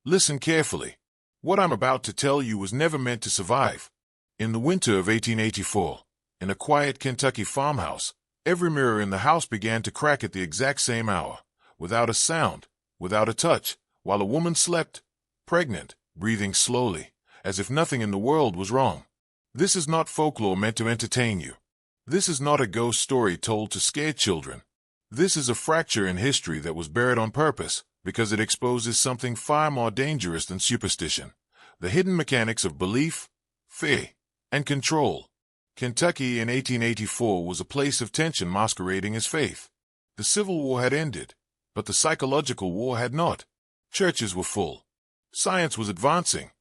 Listen carefully. What I'm about to tell you was never meant to survive. In the winter of 1884, in a quiet Kentucky farmhouse, every mirror in the house began to crack at the exact same hour, without a sound, without a touch, while a woman slept, pregnant, breathing slowly, as if nothing in the world was wrong. This is not folklore meant to entertain you. This is not a ghost story told to scare children. This is a fracture in history that was buried on purpose, because it exposes something far more dangerous than superstition: the hidden mechanics of belief, fear, and control. Kentucky in 1884 was a place of tension masquerading as faith. The Civil War had ended, but the psychological war had not. Churches were full. Science was advancing.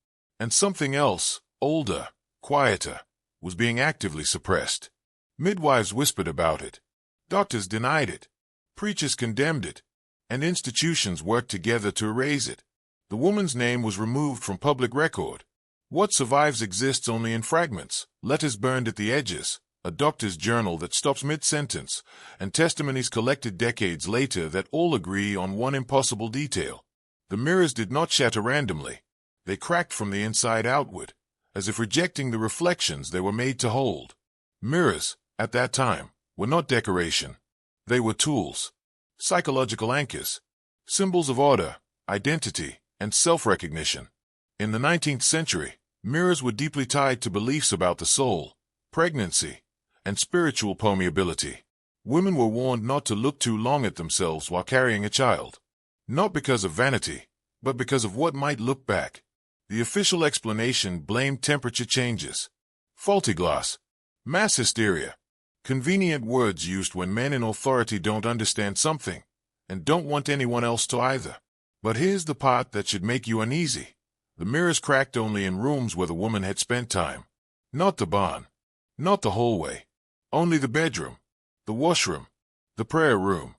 And something else, older, quieter, was being actively suppressed. Midwives whispered about it. Doctors denied it. Preachers condemned it. And institutions worked together to erase it. The woman's name was removed from public record. What survives exists only in fragments, letters burned at the edges, a doctor's journal that stops mid-sentence, and testimonies collected decades later that all agree on one impossible detail. The mirrors did not shatter randomly. They cracked from the inside outward, as if rejecting the reflections they were made to hold. Mirrors, at that time, were not decoration. They were tools, psychological anchors, symbols of order, identity, and self-recognition. In the 19th century, mirrors were deeply tied to beliefs about the soul, pregnancy, and spiritual permeability. Women were warned not to look too long at themselves while carrying a child. Not because of vanity, but because of what might look back. The official explanation blamed temperature changes, faulty glass, mass hysteria, convenient words used when men in authority don't understand something, and don't want anyone else to either. But here's the part that should make you uneasy. The mirrors cracked only in rooms where the woman had spent time. Not the barn, not the hallway, only the bedroom, the washroom, the prayer room,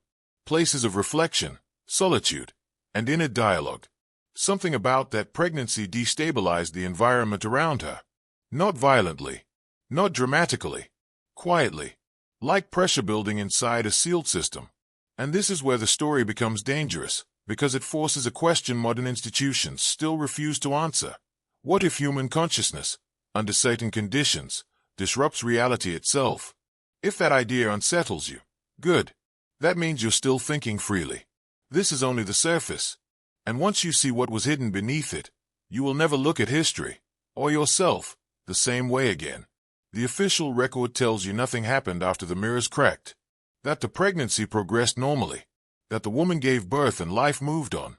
places of reflection, solitude, and inner dialogue. Something about that pregnancy destabilized the environment around her. Not violently, not dramatically, quietly, like pressure building inside a sealed system. And this is where the story becomes dangerous, because it forces a question modern institutions still refuse to answer. What if human consciousness, under certain conditions, disrupts reality itself? If that idea unsettles you, good. That means you're still thinking freely. This is only the surface. And once you see what was hidden beneath it, you will never look at history, or yourself, the same way again. The official record tells you nothing happened after the mirrors cracked. That the pregnancy progressed normally. That the woman gave birth and life moved on.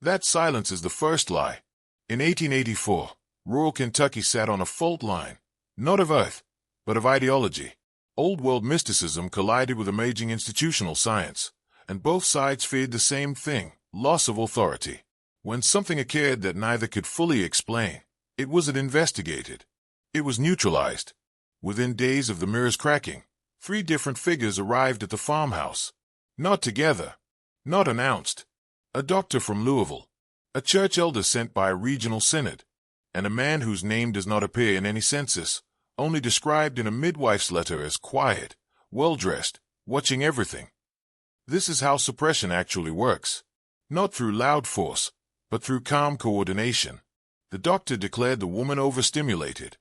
That silence is the first lie. In 1884, rural Kentucky sat on a fault line, not of earth, but of ideology. Old-world mysticism collided with emerging institutional science, and both sides feared the same thing: loss of authority. When something occurred that neither could fully explain, it wasn't investigated. It was neutralized. Within days of the mirrors cracking, 3 different figures arrived at the farmhouse. Not together. Not announced. A doctor from Louisville, a church elder sent by a regional synod, and a man whose name does not appear in any census, only described in a midwife's letter as quiet, well-dressed, watching everything. This is how suppression actually works. Not through loud force, but through calm coordination. The doctor declared the woman overstimulated.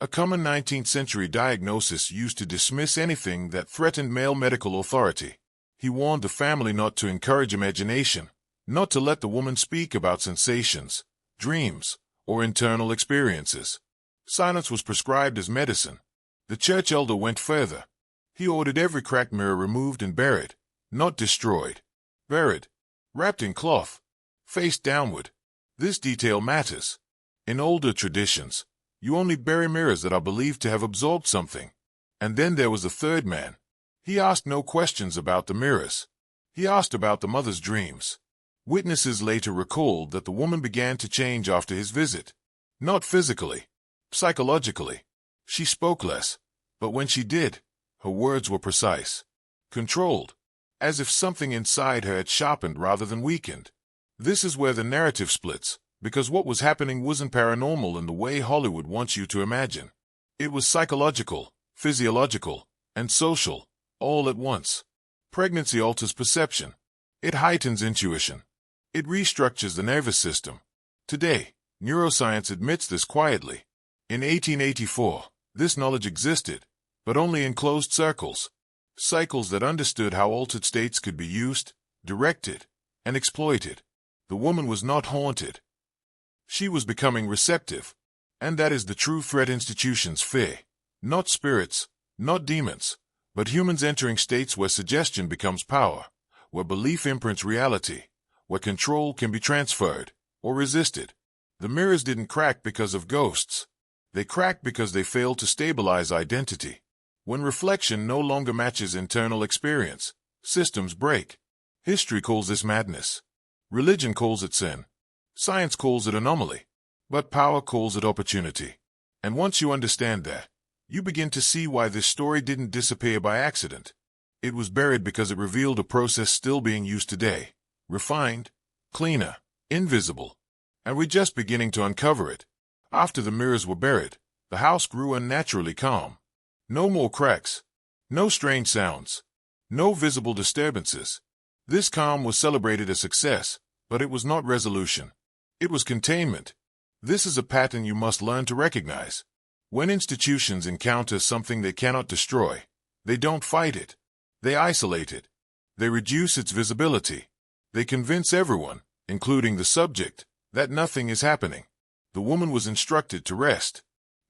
A common 19th century diagnosis used to dismiss anything that threatened male medical authority. He warned the family not to encourage imagination, not to let the woman speak about sensations, dreams, or internal experiences. Silence was prescribed as medicine. The church elder went further. He ordered every cracked mirror removed and buried, not destroyed. Buried, wrapped in cloth, face downward. This detail matters. In older traditions, you only bury mirrors that are believed to have absorbed something. And then there was the third man. He asked no questions about the mirrors. He asked about the mother's dreams. Witnesses later recalled that the woman began to change after his visit. Not physically, psychologically. She spoke less, but when she did, her words were precise, controlled, as if something inside her had sharpened rather than weakened. This is where the narrative splits, because what was happening wasn't paranormal in the way Hollywood wants you to imagine. It was psychological, physiological, and social, all at once. Pregnancy alters perception. It heightens intuition. It restructures the nervous system. Today, neuroscience admits this quietly. In 1884, this knowledge existed, but only in closed circles. Cycles that understood how altered states could be used, directed, and exploited. The woman was not haunted. She was becoming receptive. And that is the true threat institutions fear. Not spirits, not demons, but humans entering states where suggestion becomes power, where belief imprints reality, where control can be transferred or resisted. The mirrors didn't crack because of ghosts. They cracked because they failed to stabilize identity. When reflection no longer matches internal experience, systems break. History calls this madness. Religion calls it sin. Science calls it anomaly. But power calls it opportunity. And once you understand that, you begin to see why this story didn't disappear by accident. It was buried because it revealed a process still being used today. Refined, cleaner, invisible. And we're just beginning to uncover it. After the mirrors were buried, the house grew unnaturally calm. No more cracks. No strange sounds. No visible disturbances. This calm was celebrated as success, but it was not resolution. It was containment. This is a pattern you must learn to recognize. When institutions encounter something they cannot destroy, they don't fight it. They isolate it. They reduce its visibility. They convince everyone, including the subject, that nothing is happening. The woman was instructed to rest,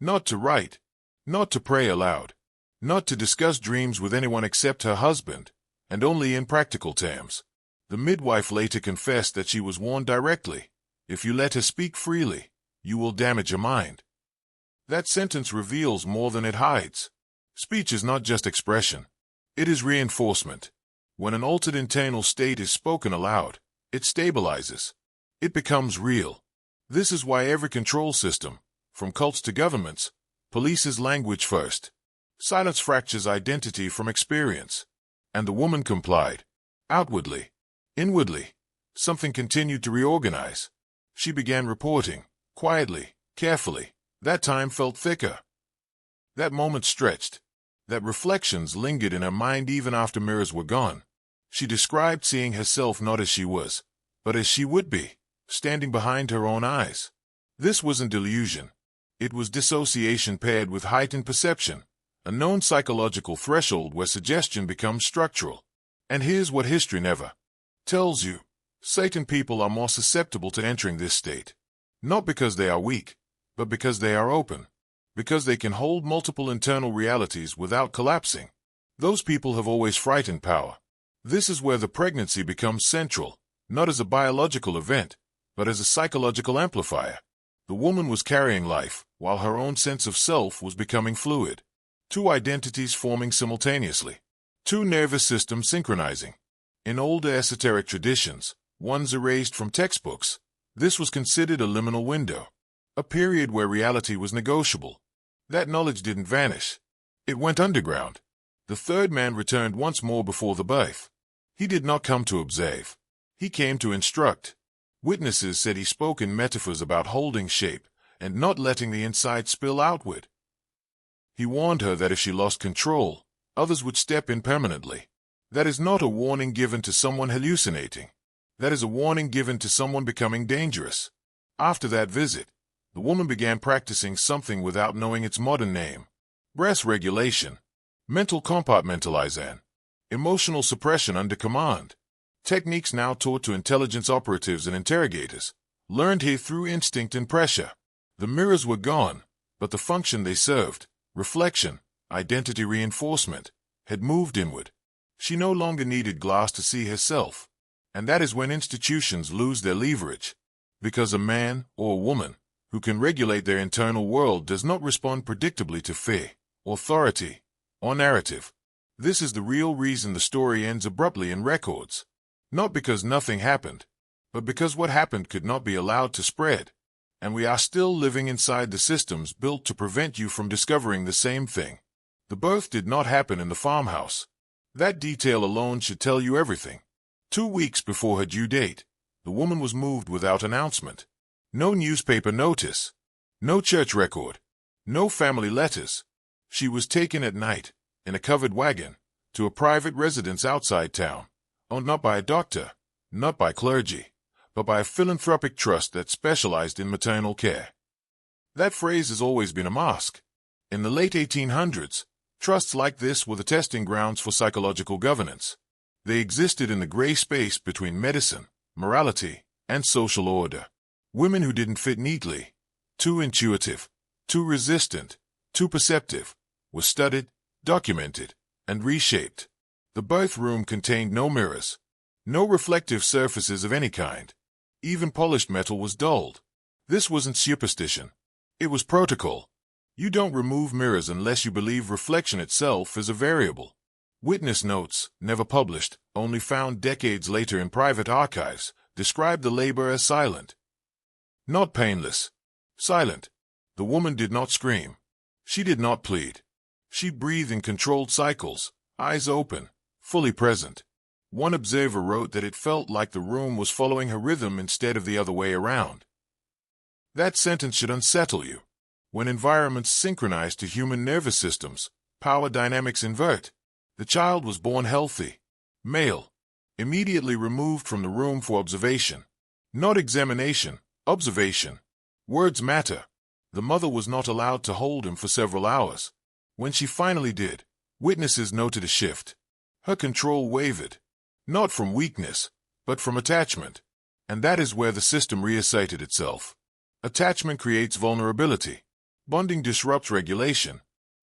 not to write, not to pray aloud, not to discuss dreams with anyone except her husband, and only in practical terms. The midwife later confessed that she was warned directly, if you let her speak freely, you will damage her mind. That sentence reveals more than it hides. Speech is not just expression. It is reinforcement. When an altered internal state is spoken aloud, it stabilizes. It becomes real. This is why every control system, from cults to governments, polices language first. Silence fractures identity from experience. And the woman complied. Outwardly. Inwardly. Something continued to reorganize. She began reporting, quietly, carefully. That time felt thicker. That moment stretched. That reflections lingered in her mind even after mirrors were gone. She described seeing herself not as she was, but as she would be, standing behind her own eyes. This wasn't delusion. It was dissociation paired with heightened perception, a known psychological threshold where suggestion becomes structural. And here's what history never tells you. Satan people are more susceptible to entering this state. Not because they are weak, but because they are open. Because they can hold multiple internal realities without collapsing. Those people have always frightened power. This is where the pregnancy becomes central, not as a biological event, but as a psychological amplifier. The woman was carrying life, while her own sense of self was becoming fluid. Two identities forming simultaneously. Two nervous systems synchronizing. In older esoteric traditions, ones erased from textbooks, this was considered a liminal window. A period where reality was negotiable. That knowledge didn't vanish. It went underground. The third man returned once more before the birth. He did not come to observe. He came to instruct. Witnesses said he spoke in metaphors about holding shape and not letting the inside spill outward. He warned her that if she lost control, others would step in permanently. That is not a warning given to someone hallucinating. That is a warning given to someone becoming dangerous. After that visit, the woman began practicing something without knowing its modern name. Breath regulation, mental compartmentalization, emotional suppression under command. Techniques now taught to intelligence operatives and interrogators, learned here through instinct and pressure. The mirrors were gone, but the function they served, reflection, identity reinforcement, had moved inward. She no longer needed glass to see herself. And that is when institutions lose their leverage. Because a man or a woman who can regulate their internal world does not respond predictably to fear, authority, or narrative. This is the real reason the story ends abruptly in records. Not because nothing happened, but because what happened could not be allowed to spread. And we are still living inside the systems built to prevent you from discovering the same thing. The birth did not happen in the farmhouse. That detail alone should tell you everything. 2 weeks before her due date, the woman was moved without announcement. No newspaper notice. No church record. No family letters. She was taken at night, in a covered wagon, to a private residence outside town. Owned not by a doctor, not by clergy, but by a philanthropic trust that specialized in maternal care. That phrase has always been a mask. In the late 1800s, trusts like this were the testing grounds for psychological governance. They existed in the gray space between medicine, morality, and social order. Women who didn't fit neatly, too intuitive, too resistant, too perceptive, were studied, documented, and reshaped. The birth room contained no mirrors, no reflective surfaces of any kind. Even polished metal was dulled. This wasn't superstition. It was protocol. You don't remove mirrors unless you believe reflection itself is a variable. Witness notes, never published, only found decades later in private archives, describe the labor as silent. Not painless. Silent. The woman did not scream. She did not plead. She breathed in controlled cycles, eyes open, fully present. One observer wrote that it felt like the room was following her rhythm instead of the other way around. That sentence should unsettle you. When environments synchronize to human nervous systems, power dynamics invert. The child was born healthy, male, immediately removed from the room for observation. Not examination, observation. Words matter. The mother was not allowed to hold him for several hours. When she finally did, witnesses noted a shift. Her control wavered, not from weakness, but from attachment. And that is where the system reasserted itself. Attachment creates vulnerability. Bonding disrupts regulation.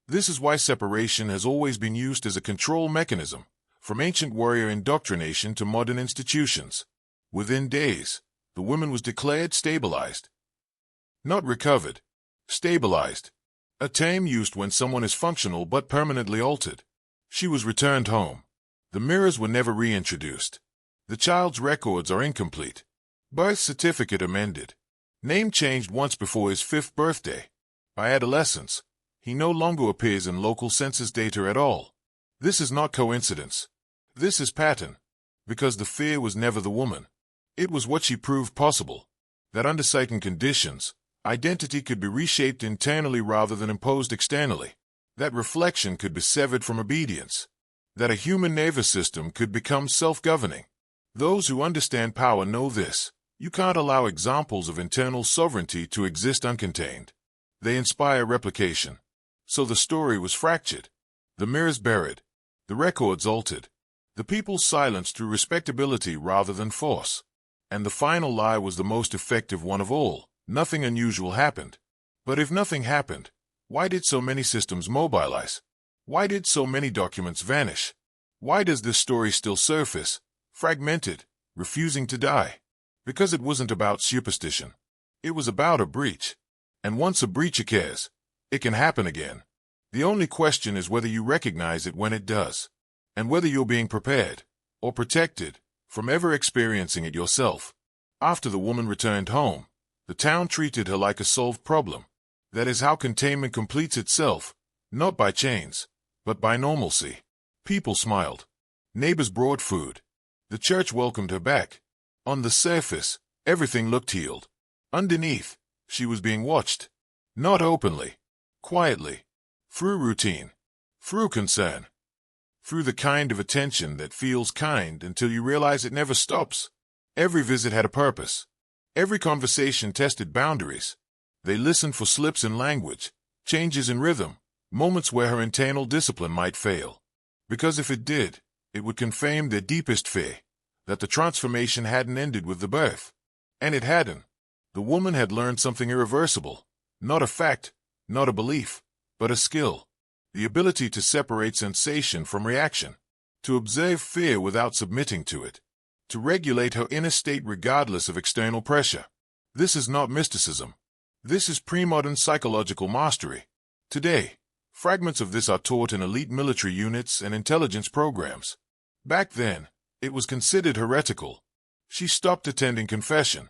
This is why separation has always been used as a control mechanism, from ancient warrior indoctrination to modern institutions. Within days, the woman was declared stabilized. Not recovered. Stabilized. A term used when someone is functional but permanently altered. She was returned home. The mirrors were never reintroduced. The child's records are incomplete. Birth certificate amended. Name changed once before his 5th birthday. By adolescence, he no longer appears in local census data at all. This is not coincidence. This is pattern. Because the fear was never the woman. It was what she proved possible. That under certain conditions, identity could be reshaped internally rather than imposed externally. That reflection could be severed from obedience. That a human nervous system could become self-governing. Those who understand power know this. You can't allow examples of internal sovereignty to exist uncontained. They inspire replication. So the story was fractured. The mirrors buried. The records altered. The people silenced through respectability rather than force. And the final lie was the most effective one of all. Nothing unusual happened. But if nothing happened, why did so many systems mobilize? Why did so many documents vanish? Why does this story still surface, fragmented, refusing to die? Because it wasn't about superstition. It was about a breach. And once a breach occurs, it can happen again. The only question is whether you recognize it when it does, and whether you're being prepared, or protected, from ever experiencing it yourself. After the woman returned home, the town treated her like a solved problem. That is how containment completes itself, not by chains, but by normalcy. People smiled. Neighbors brought food. The church welcomed her back. On the surface, everything looked healed. Underneath, she was being watched. Not openly. Quietly. Through routine. Through concern. Through the kind of attention that feels kind until you realize it never stops. Every visit had a purpose. Every conversation tested boundaries. They listened for slips in language, changes in rhythm, moments where her internal discipline might fail. Because if it did, it would confirm their deepest fear, that the transformation hadn't ended with the birth. And it hadn't. The woman had learned something irreversible. Not a fact, not a belief, but a skill. The ability to separate sensation from reaction. To observe fear without submitting to it. To regulate her inner state regardless of external pressure. This is not mysticism. This is pre-modern psychological mastery. Today, fragments of this are taught in elite military units and intelligence programs. Back then, it was considered heretical. She stopped attending confession.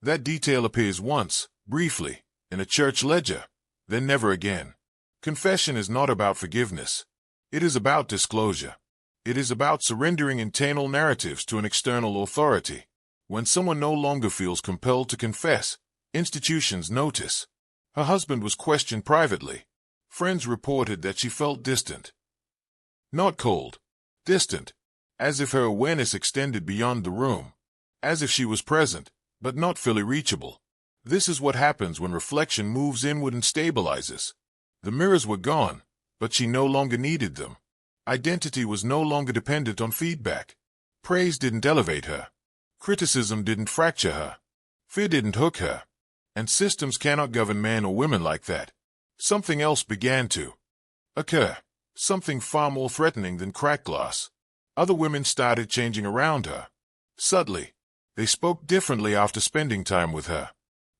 That detail appears once, briefly, in a church ledger, then never again. Confession is not about forgiveness. It is about disclosure. It is about surrendering internal narratives to an external authority. When someone no longer feels compelled to confess, institutions notice. Her husband was questioned privately. Friends reported that she felt distant. Not cold. Distant. As if her awareness extended beyond the room. As if she was present, but not fully reachable. This is what happens when reflection moves inward and stabilizes. The mirrors were gone, but she no longer needed them. Identity was no longer dependent on feedback. Praise didn't elevate her. Criticism didn't fracture her. Fear didn't hook her. And systems cannot govern men or women like that. Something else began to occur. Something far more threatening than cracked glass. Other women started changing around her. Subtly. They spoke differently after spending time with her.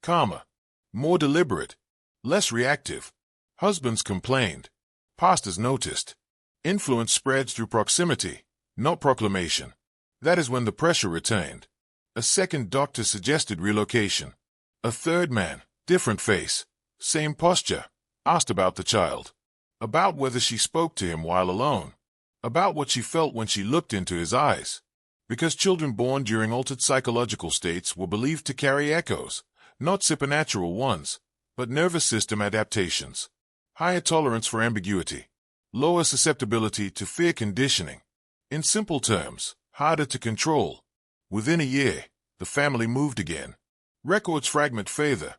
Calmer. More deliberate. Less reactive. Husbands complained. Pastors noticed. Influence spreads through proximity, not proclamation. That is when the pressure returned. A second doctor suggested relocation. A third man, different face, same posture, asked about the child. About whether she spoke to him while alone. About what she felt when she looked into his eyes. Because children born during altered psychological states were believed to carry echoes, not supernatural ones, but nervous system adaptations. Higher tolerance for ambiguity. Lower susceptibility to fear conditioning. In simple terms, harder to control. Within a year, the family moved again. Records fragment further.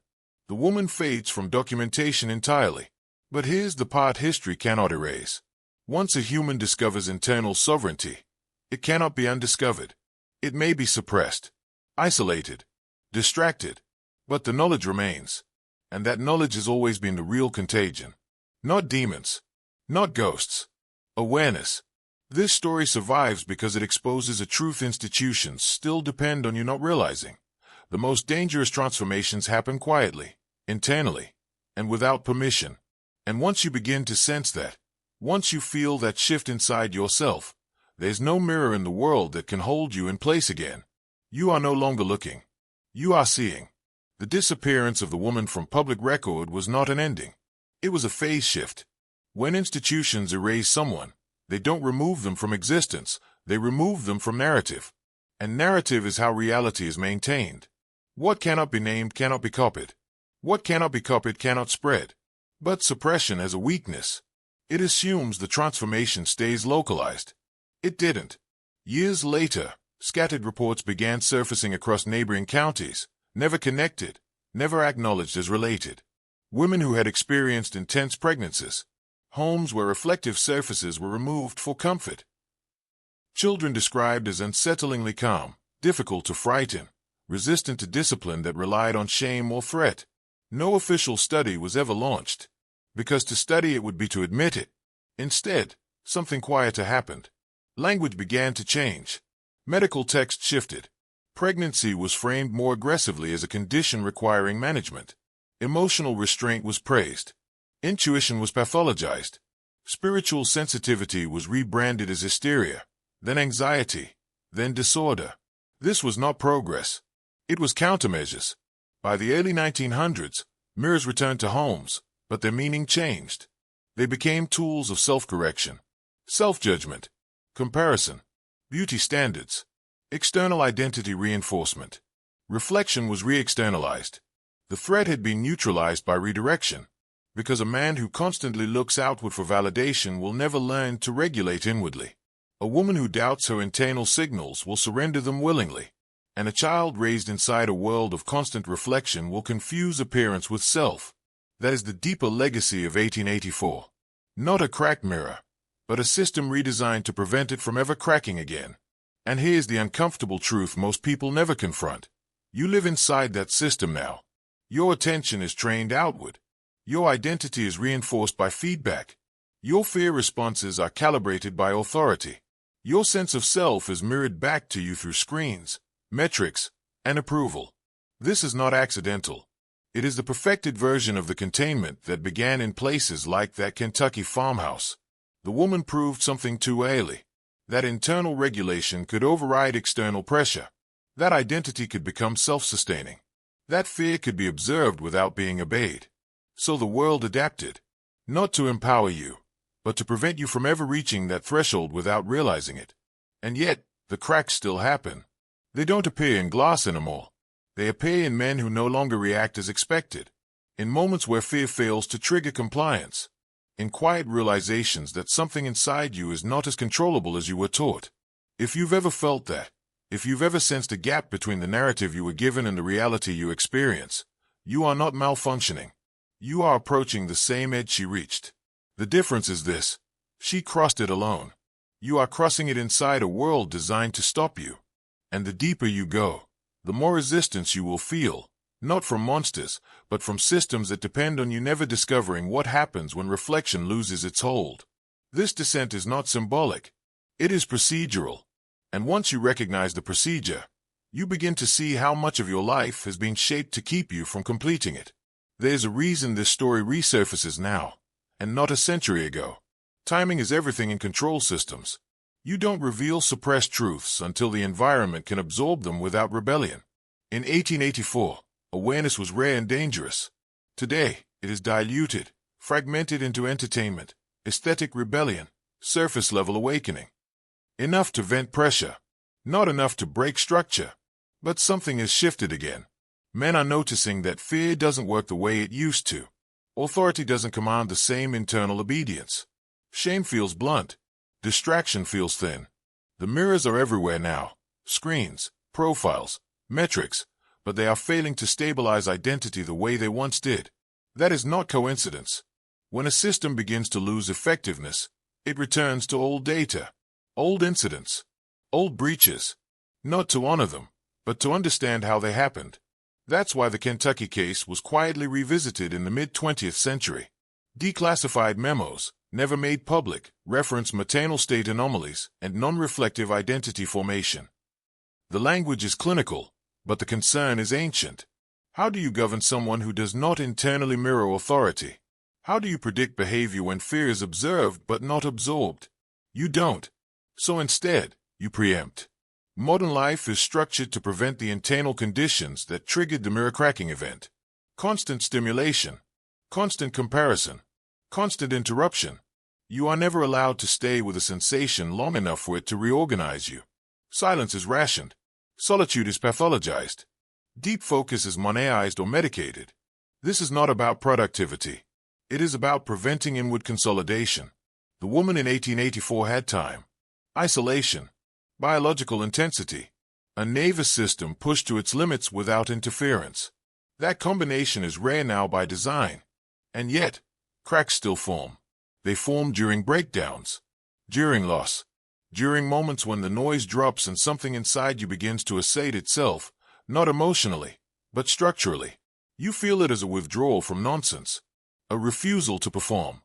The woman fades from documentation entirely. But here's the part history cannot erase. Once a human discovers internal sovereignty, it cannot be undiscovered. It may be suppressed, isolated, distracted, but the knowledge remains. And that knowledge has always been the real contagion. Not demons, not ghosts. Awareness. This story survives because it exposes a truth institutions still depend on you not realizing. The most dangerous transformations happen quietly, internally, and without permission. And once you begin to sense that, once you feel that shift inside yourself, there's no mirror in the world that can hold you in place again. You are no longer looking. You are seeing. The disappearance of the woman from public record was not an ending. It was a phase shift. When institutions erase someone, they don't remove them from existence, they remove them from narrative. And narrative is how reality is maintained. What cannot be named cannot be copied. What cannot be copied cannot spread. But suppression has a weakness. It assumes the transformation stays localized. It didn't. Years later, scattered reports began surfacing across neighboring counties, never connected, never acknowledged as related. Women who had experienced intense pregnancies. Homes where reflective surfaces were removed for comfort. Children described as unsettlingly calm, difficult to frighten, resistant to discipline that relied on shame or threat. No official study was ever launched, because to study it would be to admit it. Instead, something quieter happened. Language began to change. Medical text shifted. Pregnancy was framed more aggressively as a condition requiring management. Emotional restraint was praised. Intuition was pathologized. Spiritual sensitivity was rebranded as hysteria, then anxiety, then disorder. This was not progress. It was countermeasures. By the early 1900s, mirrors returned to homes, but their meaning changed. They became tools of self-correction, self-judgment, comparison, beauty standards, external identity reinforcement. Reflection was re-externalized. The threat had been neutralized by redirection, because a man who constantly looks outward for validation will never learn to regulate inwardly. A woman who doubts her internal signals will surrender them willingly. And a child raised inside a world of constant reflection will confuse appearance with self. That is the deeper legacy of 1884. Not a cracked mirror, but a system redesigned to prevent it from ever cracking again. And here's the uncomfortable truth most people never confront. You live inside that system now. Your attention is trained outward. Your identity is reinforced by feedback. Your fear responses are calibrated by authority. Your sense of self is mirrored back to you through screens, metrics, and approval. This is not accidental. It is the perfected version of the containment that began in places like that Kentucky farmhouse. The woman proved something too early. That internal regulation could override external pressure. That identity could become self-sustaining. That fear could be observed without being obeyed. So the world adapted. Not to empower you, but to prevent you from ever reaching that threshold without realizing it. And yet, the cracks still happen. They don't appear in glass anymore. They appear in men who no longer react as expected. In moments where fear fails to trigger compliance. In quiet realizations that something inside you is not as controllable as you were taught. If you've ever felt that, If you've ever sensed a gap between the narrative you were given and the reality you experience, you are not malfunctioning. You are approaching the same edge she reached. The difference is this: she crossed it alone. You are crossing it inside a world designed to stop you. And the deeper you go, the more resistance you will feel, not from monsters, but from systems that depend on you never discovering what happens when reflection loses its hold. This descent is not symbolic. It is procedural. And once you recognize the procedure, you begin to see how much of your life has been shaped to keep you from completing it. There's a reason this story resurfaces now, and not a century ago. Timing is everything in control systems. You don't reveal suppressed truths until the environment can absorb them without rebellion. In 1884, awareness was rare and dangerous. Today, it is diluted, fragmented into entertainment, aesthetic rebellion, surface-level awakening. Enough to vent pressure, not enough to break structure. But something has shifted again. Men are noticing that fear doesn't work the way it used to. Authority doesn't command the same internal obedience. Shame feels blunt. Distraction feels thin. The mirrors are everywhere now. Screens, profiles, metrics, but they are failing to stabilize identity the way they once did. That is not coincidence. When a system begins to lose effectiveness, it returns to old data, old incidents, old breaches, not to honor them, but to understand how they happened. That's why the Kentucky case was quietly revisited in the mid-20th century. Declassified memos, never made public, reference maternal state anomalies and non-reflective identity formation. The language is clinical, but the concern is ancient. How do you govern someone who does not internally mirror authority? How do you predict behavior when fear is observed but not absorbed? You don't. So instead, you preempt. Modern life is structured to prevent the internal conditions that triggered the mirror cracking event. Constant stimulation, constant comparison, constant interruption. You are never allowed to stay with a sensation long enough for it to reorganize you. Silence is rationed. Solitude is pathologized. Deep focus is moneized or medicated. This is not about productivity. It is about preventing inward consolidation. The woman in 1884 had time, isolation, biological intensity, a nervous system pushed to its limits without interference. That combination is rare now by design. And yet, cracks still form. They form during breakdowns, during loss, during moments when the noise drops and something inside you begins to assert itself, not emotionally, but structurally. You feel it as a withdrawal from nonsense, a refusal to perform,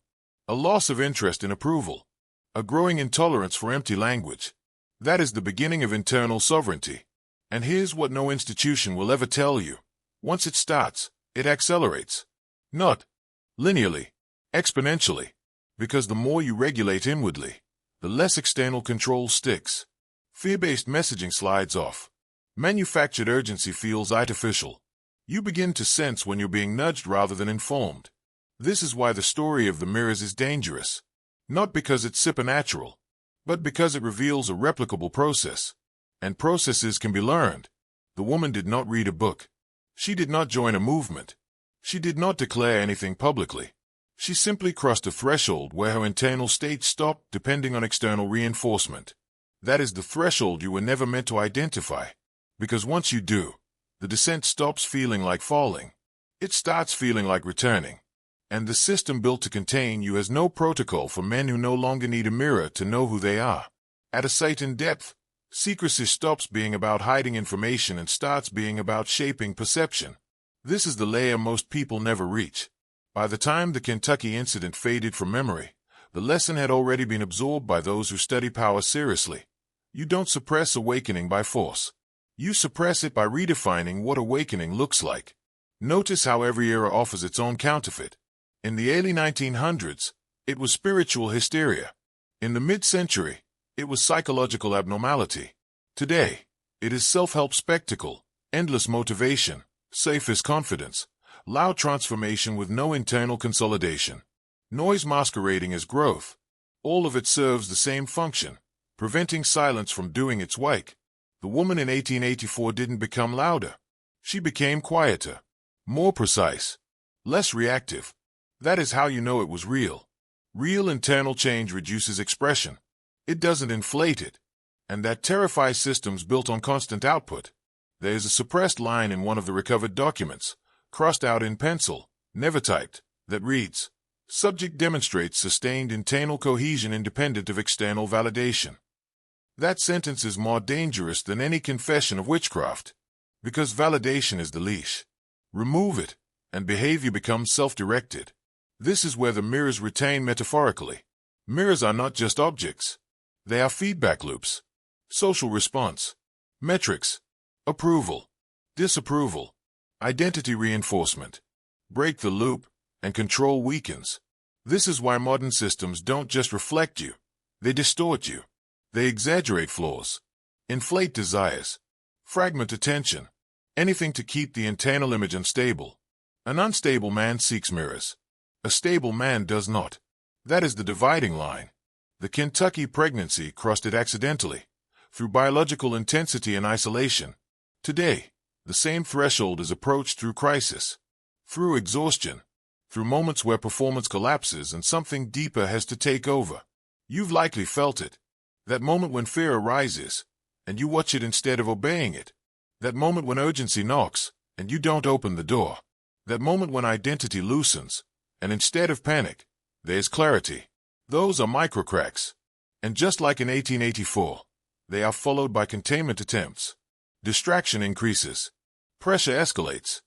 a loss of interest in approval, a growing intolerance for empty language. That is the beginning of internal sovereignty. And here's what no institution will ever tell you. Once it starts, it accelerates. Not linearly, exponentially. Because the more you regulate inwardly, the less external control sticks. Fear-based messaging slides off. Manufactured urgency feels artificial. You begin to sense when you're being nudged rather than informed. This is why the story of the mirrors is dangerous. Not because it's supernatural, but because it reveals a replicable process. And processes can be learned. The woman did not read a book. She did not join a movement. She did not declare anything publicly. She simply crossed a threshold where her internal state stopped depending on external reinforcement. That is the threshold you were never meant to identify. Because once you do, the descent stops feeling like falling. It starts feeling like returning. And the system built to contain you has no protocol for men who no longer need a mirror to know who they are. At a sight in depth, secrecy stops being about hiding information and starts being about shaping perception. This is the layer most people never reach. By the time the Kentucky incident faded from memory, the lesson had already been absorbed by those who study power seriously. You don't suppress awakening by force. You suppress it by redefining what awakening looks like. Notice how every era offers its own counterfeit. In the early 1900s, it was spiritual hysteria. In the mid-century, it was psychological abnormality. Today, it is self-help spectacle, endless motivation, safest confidence, loud transformation with no internal consolidation. Noise masquerading as growth. All of it serves the same function, preventing silence from doing its work. The woman in 1884 didn't become louder. She became quieter, more precise, less reactive. That is how you know it was real. Real internal change reduces expression. It doesn't inflate it. and that terrifies systems built on constant output. There is a suppressed line in one of the recovered documents, crossed out in pencil, never typed, that reads, "Subject demonstrates sustained internal cohesion independent of external validation." That sentence is more dangerous than any confession of witchcraft, because validation is the leash. Remove it, and behavior becomes self-directed. This is where the mirrors retain metaphorically. Mirrors are not just objects. They are feedback loops. Social response, metrics, approval, disapproval, identity reinforcement. Break the loop, and control weakens. This is why modern systems don't just reflect you. They distort you. They exaggerate flaws, inflate desires, fragment attention, anything to keep the internal image unstable. An unstable man seeks mirrors. A stable man does not. That is the dividing line. The Kentucky pregnancy crossed it accidentally, through biological intensity and isolation. Today, the same threshold is approached through crisis, through exhaustion, through moments where performance collapses and something deeper has to take over. You've likely felt it. That moment when fear arises, and you watch it instead of obeying it. That moment when urgency knocks, and you don't open the door. That moment when identity loosens, and instead of panic, there's clarity. Those are microcracks. And just like in 1884, they are followed by containment attempts. Distraction increases. Pressure escalates.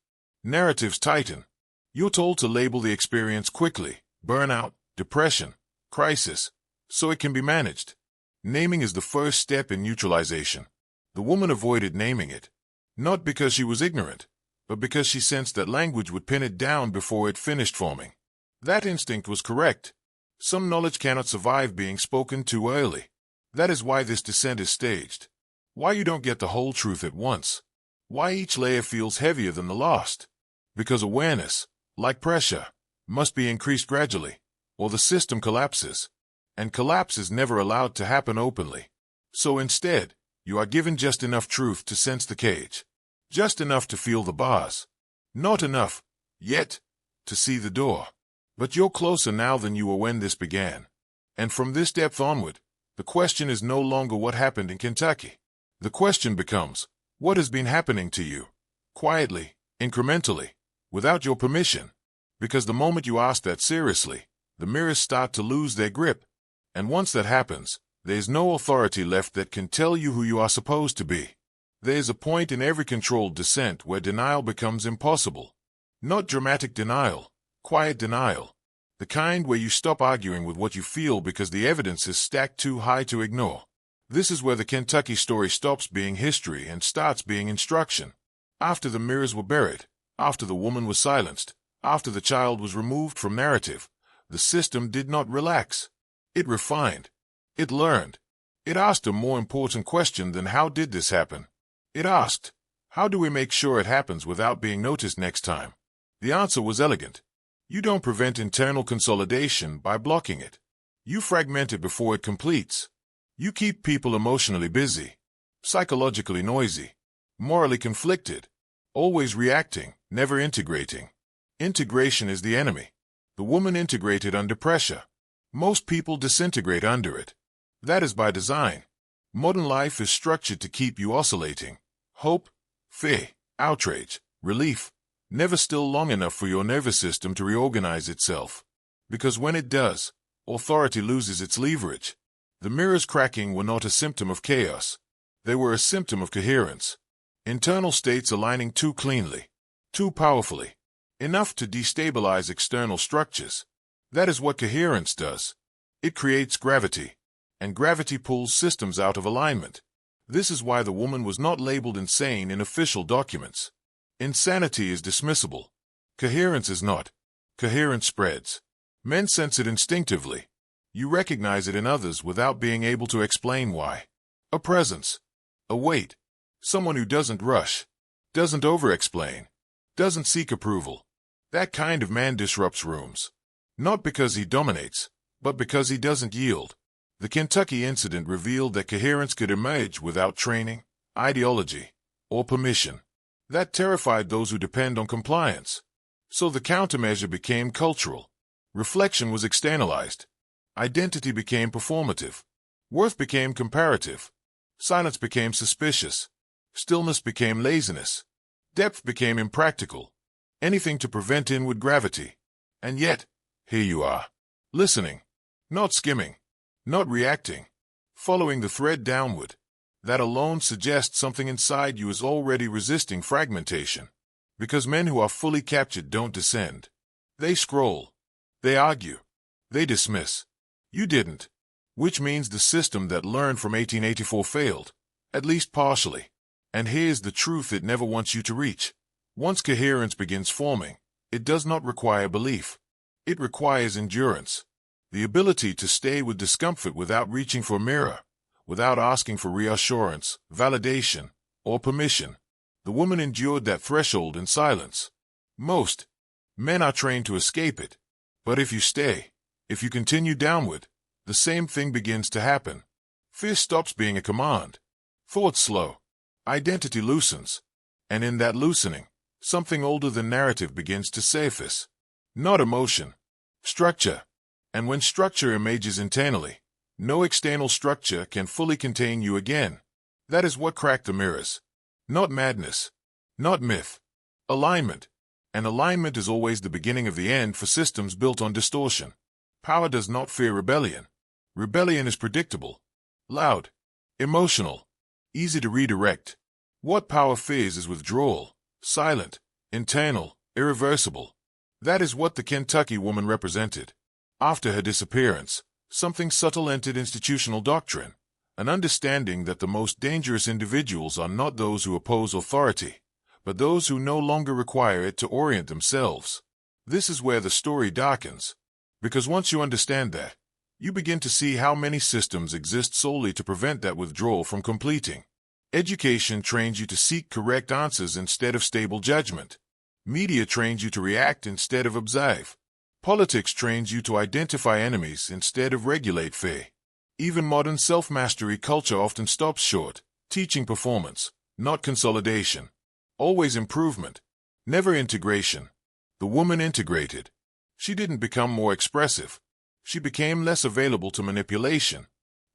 Narratives tighten. You're told to label the experience quickly, burnout, depression, crisis, so it can be managed. Naming is the first step in neutralization. The woman avoided naming it, not because she was ignorant, but because she sensed that language would pin it down before it finished forming. That instinct was correct. Some knowledge cannot survive being spoken too early. That is why this descent is staged. Why you don't get the whole truth at once. Why each layer feels heavier than the last. Because awareness, like pressure, must be increased gradually, or the system collapses. And collapse is never allowed to happen openly. So instead, you are given just enough truth to sense the cage. Just enough to feel the bars. Not enough, yet, to see the door. But you're closer now than you were when this began. And from this depth onward, the question is no longer what happened in Kentucky. The question becomes, what has been happening to you? Quietly, incrementally, without your permission. Because the moment you ask that seriously, the mirrors start to lose their grip. And once that happens, there is no authority left that can tell you who you are supposed to be. There is a point in every controlled descent where denial becomes impossible. Not dramatic denial, quiet denial. The kind where you stop arguing with what you feel because the evidence is stacked too high to ignore. This is where the Kentucky story stops being history and starts being instruction. After the mirrors were buried, after the woman was silenced, after the child was removed from narrative, the system did not relax. It refined. It learned. It asked a more important question than how did this happen? It asked, how do we make sure it happens without being noticed next time? The answer was elegant. You don't prevent internal consolidation by blocking it. You fragment it before it completes. You keep people emotionally busy, psychologically noisy, morally conflicted, always reacting, never integrating. Integration is the enemy. The woman integrated under pressure. Most people disintegrate under it. That is by design. Modern life is structured to keep you oscillating. Hope, fear, outrage, relief, never still long enough for your nervous system to reorganize itself. Because when it does, authority loses its leverage. The mirrors cracking were not a symptom of chaos. They were a symptom of coherence. Internal states aligning too cleanly, too powerfully, enough to destabilize external structures. That is what coherence does. It creates gravity, and gravity pulls systems out of alignment. This is why the woman was not labeled insane in official documents. Insanity is dismissible. Coherence is not. Coherence spreads. Men sense it instinctively. You recognize it in others without being able to explain why. A presence. A weight. Someone who doesn't rush. Doesn't over-explain. Doesn't seek approval. That kind of man disrupts rooms. Not because he dominates, but because he doesn't yield. The Kentucky incident revealed that coherence could emerge without training, ideology, or permission. That terrified those who depend on compliance. So the countermeasure became cultural. Reflection was externalized. Identity became performative. Worth became comparative. Silence became suspicious. Stillness became laziness. Depth became impractical. Anything to prevent inward gravity. And yet, here you are. Listening. Not skimming. Not reacting. Following the thread downward. That alone suggests something inside you is already resisting fragmentation. Because men who are fully captured don't descend. They scroll. They argue. They dismiss. You didn't. Which means the system that learned from 1884 failed. At least partially. And here's the truth it never wants you to reach. Once coherence begins forming, it does not require belief. It requires endurance. The ability to stay with discomfort without reaching for a mirror, without asking for reassurance, validation, or permission. The woman endured that threshold in silence. Most men are trained to escape it. But if you stay, if you continue downward, the same thing begins to happen. Fear stops being a command. Thoughts slow. Identity loosens. And in that loosening, something older than narrative begins to surface. Not emotion. Structure. And when structure emerges internally, no external structure can fully contain you again. That is what cracked the mirrors. Not madness. Not myth. Alignment. And alignment is always the beginning of the end for systems built on distortion. Power does not fear rebellion. Rebellion is predictable. Loud. Emotional. Easy to redirect. What power fears is withdrawal. Silent. Internal. Irreversible. That is what the Kentucky woman represented. After her disappearance, something subtle entered institutional doctrine, an understanding that the most dangerous individuals are not those who oppose authority, but those who no longer require it to orient themselves. This is where the story darkens, because once you understand that, you begin to see how many systems exist solely to prevent that withdrawal from completing. Education trains you to seek correct answers instead of stable judgment. Media trains you to react instead of observe. Politics trains you to identify enemies instead of regulate fear. Even modern self-mastery culture often stops short, teaching performance, not consolidation. Always improvement, never integration. The woman integrated. She didn't become more expressive. She became less available to manipulation.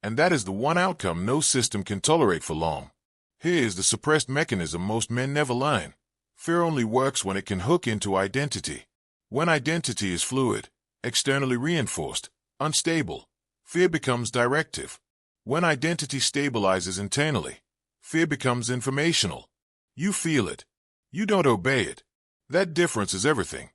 And that is the one outcome no system can tolerate for long. Here is the suppressed mechanism most men never learn. Fear only works when it can hook into identity. When identity is fluid, externally reinforced, unstable, fear becomes directive. When identity stabilizes internally, fear becomes informational. You feel it. You don't obey it. That difference is everything.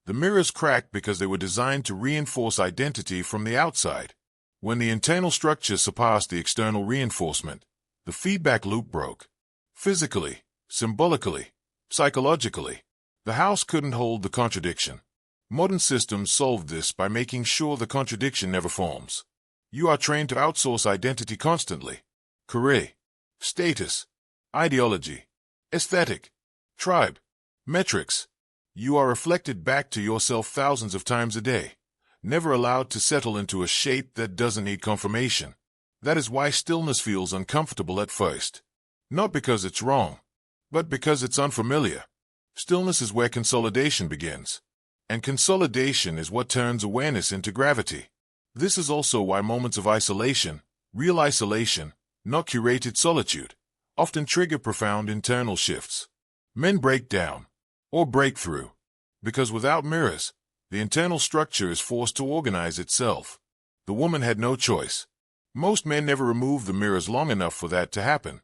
The mirrors cracked because they were designed to reinforce identity from the outside. When the internal structure surpassed the external reinforcement, the feedback loop broke. Physically, symbolically, psychologically, the house couldn't hold the contradiction. Modern systems solved this by making sure the contradiction never forms. You are trained to outsource identity constantly. Career, status, ideology, aesthetic, tribe, metrics. You are reflected back to yourself thousands of times a day, never allowed to settle into a shape that doesn't need confirmation. That is why stillness feels uncomfortable at first. Not because it's wrong, but because it's unfamiliar. Stillness is where consolidation begins. And consolidation is what turns awareness into gravity. This is also why moments of isolation, real isolation, not curated solitude, often trigger profound internal shifts. Men break down, or break through, because without mirrors, the internal structure is forced to organize itself. The woman had no choice. Most men never remove the mirrors long enough for that to happen.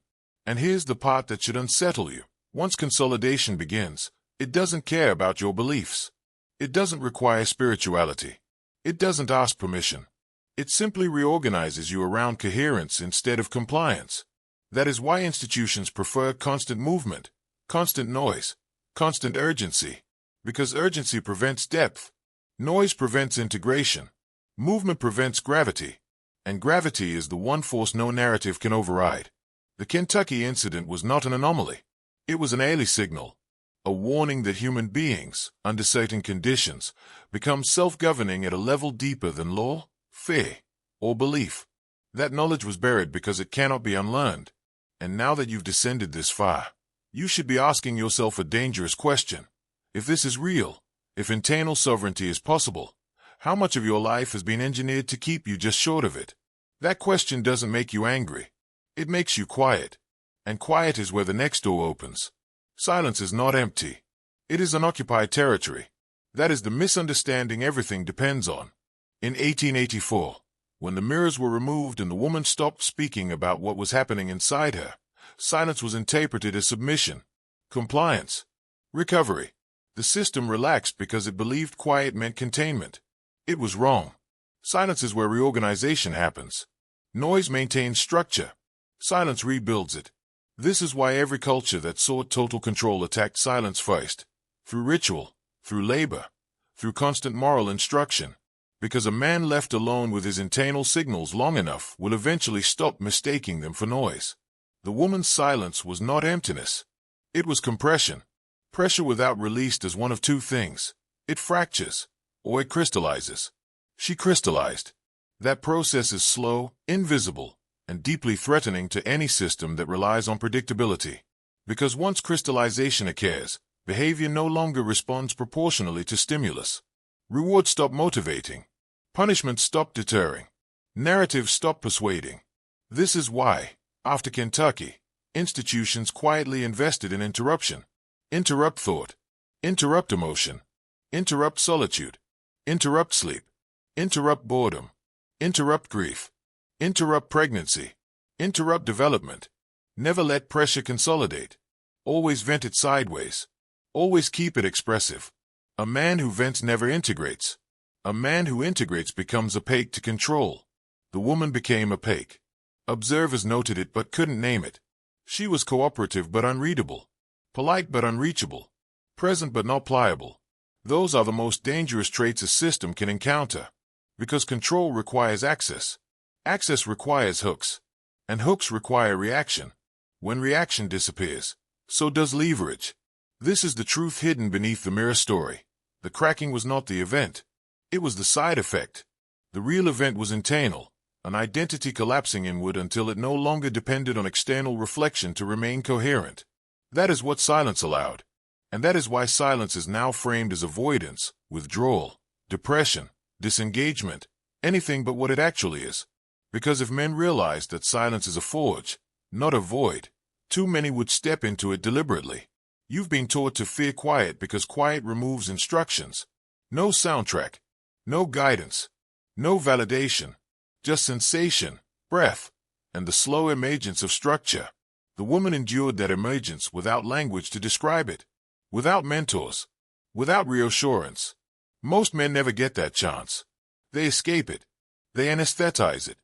And here's the part that should unsettle you. Once consolidation begins, it doesn't care about your beliefs. It doesn't require spirituality. It doesn't ask permission. It simply reorganizes you around coherence instead of compliance. That is why institutions prefer constant movement, constant noise, constant urgency. Because urgency prevents depth. Noise prevents integration. Movement prevents gravity. And gravity is the one force no narrative can override. The Kentucky incident was not an anomaly. It was an early signal. A warning that human beings, under certain conditions, become self-governing at a level deeper than law, fear, or belief. That knowledge was buried because it cannot be unlearned. And now that you've descended this far, you should be asking yourself a dangerous question. If this is real, if internal sovereignty is possible, how much of your life has been engineered to keep you just short of it? That question doesn't make you angry. It makes you quiet. And quiet is where the next door opens. Silence is not empty. It is unoccupied territory. That is the misunderstanding everything depends on. In 1884, when the mirrors were removed and the woman stopped speaking about what was happening inside her, silence was interpreted as submission, compliance, recovery. The system relaxed because it believed quiet meant containment. It was wrong. Silence is where reorganization happens. Noise maintains structure. Silence rebuilds it. This is why every culture that sought total control attacked silence first, through ritual, through labor, through constant moral instruction. Because a man left alone with his internal signals long enough will eventually stop mistaking them for noise. The woman's silence was not emptiness. It was compression. Pressure without release does one of two things. It fractures, or it crystallizes. She crystallized. That process is slow, invisible, and deeply threatening to any system that relies on predictability. Because once crystallization occurs, behavior no longer responds proportionally to stimulus. Rewards stop motivating. Punishments stop deterring. Narratives stop persuading. This is why, after Kentucky, institutions quietly invested in interruption. Interrupt thought. Interrupt emotion. Interrupt solitude. Interrupt sleep. Interrupt boredom. Interrupt grief. Interrupt pregnancy. Interrupt development. Never let pressure consolidate. Always vent it sideways. Always keep it expressive. A man who vents never integrates. A man who integrates becomes opaque to control. The woman became opaque. Observers noted it but couldn't name it. She was cooperative but unreadable. Polite but unreachable. Present but not pliable. Those are the most dangerous traits a system can encounter. Because control requires access. Access requires hooks. And hooks require reaction. When reaction disappears, so does leverage. This is the truth hidden beneath the mirror story. The cracking was not the event. It was the side effect. The real event was internal, an identity collapsing inward until it no longer depended on external reflection to remain coherent. That is what silence allowed. And that is why silence is now framed as avoidance, withdrawal, depression, disengagement, anything but what it actually is. Because if men realized that silence is a forge, not a void, too many would step into it deliberately. You've been taught to fear quiet because quiet removes instructions. No soundtrack. No guidance. No validation. Just sensation, breath, and the slow emergence of structure. The woman endured that emergence without language to describe it. Without mentors. Without reassurance. Most men never get that chance. They escape it. They anesthetize it.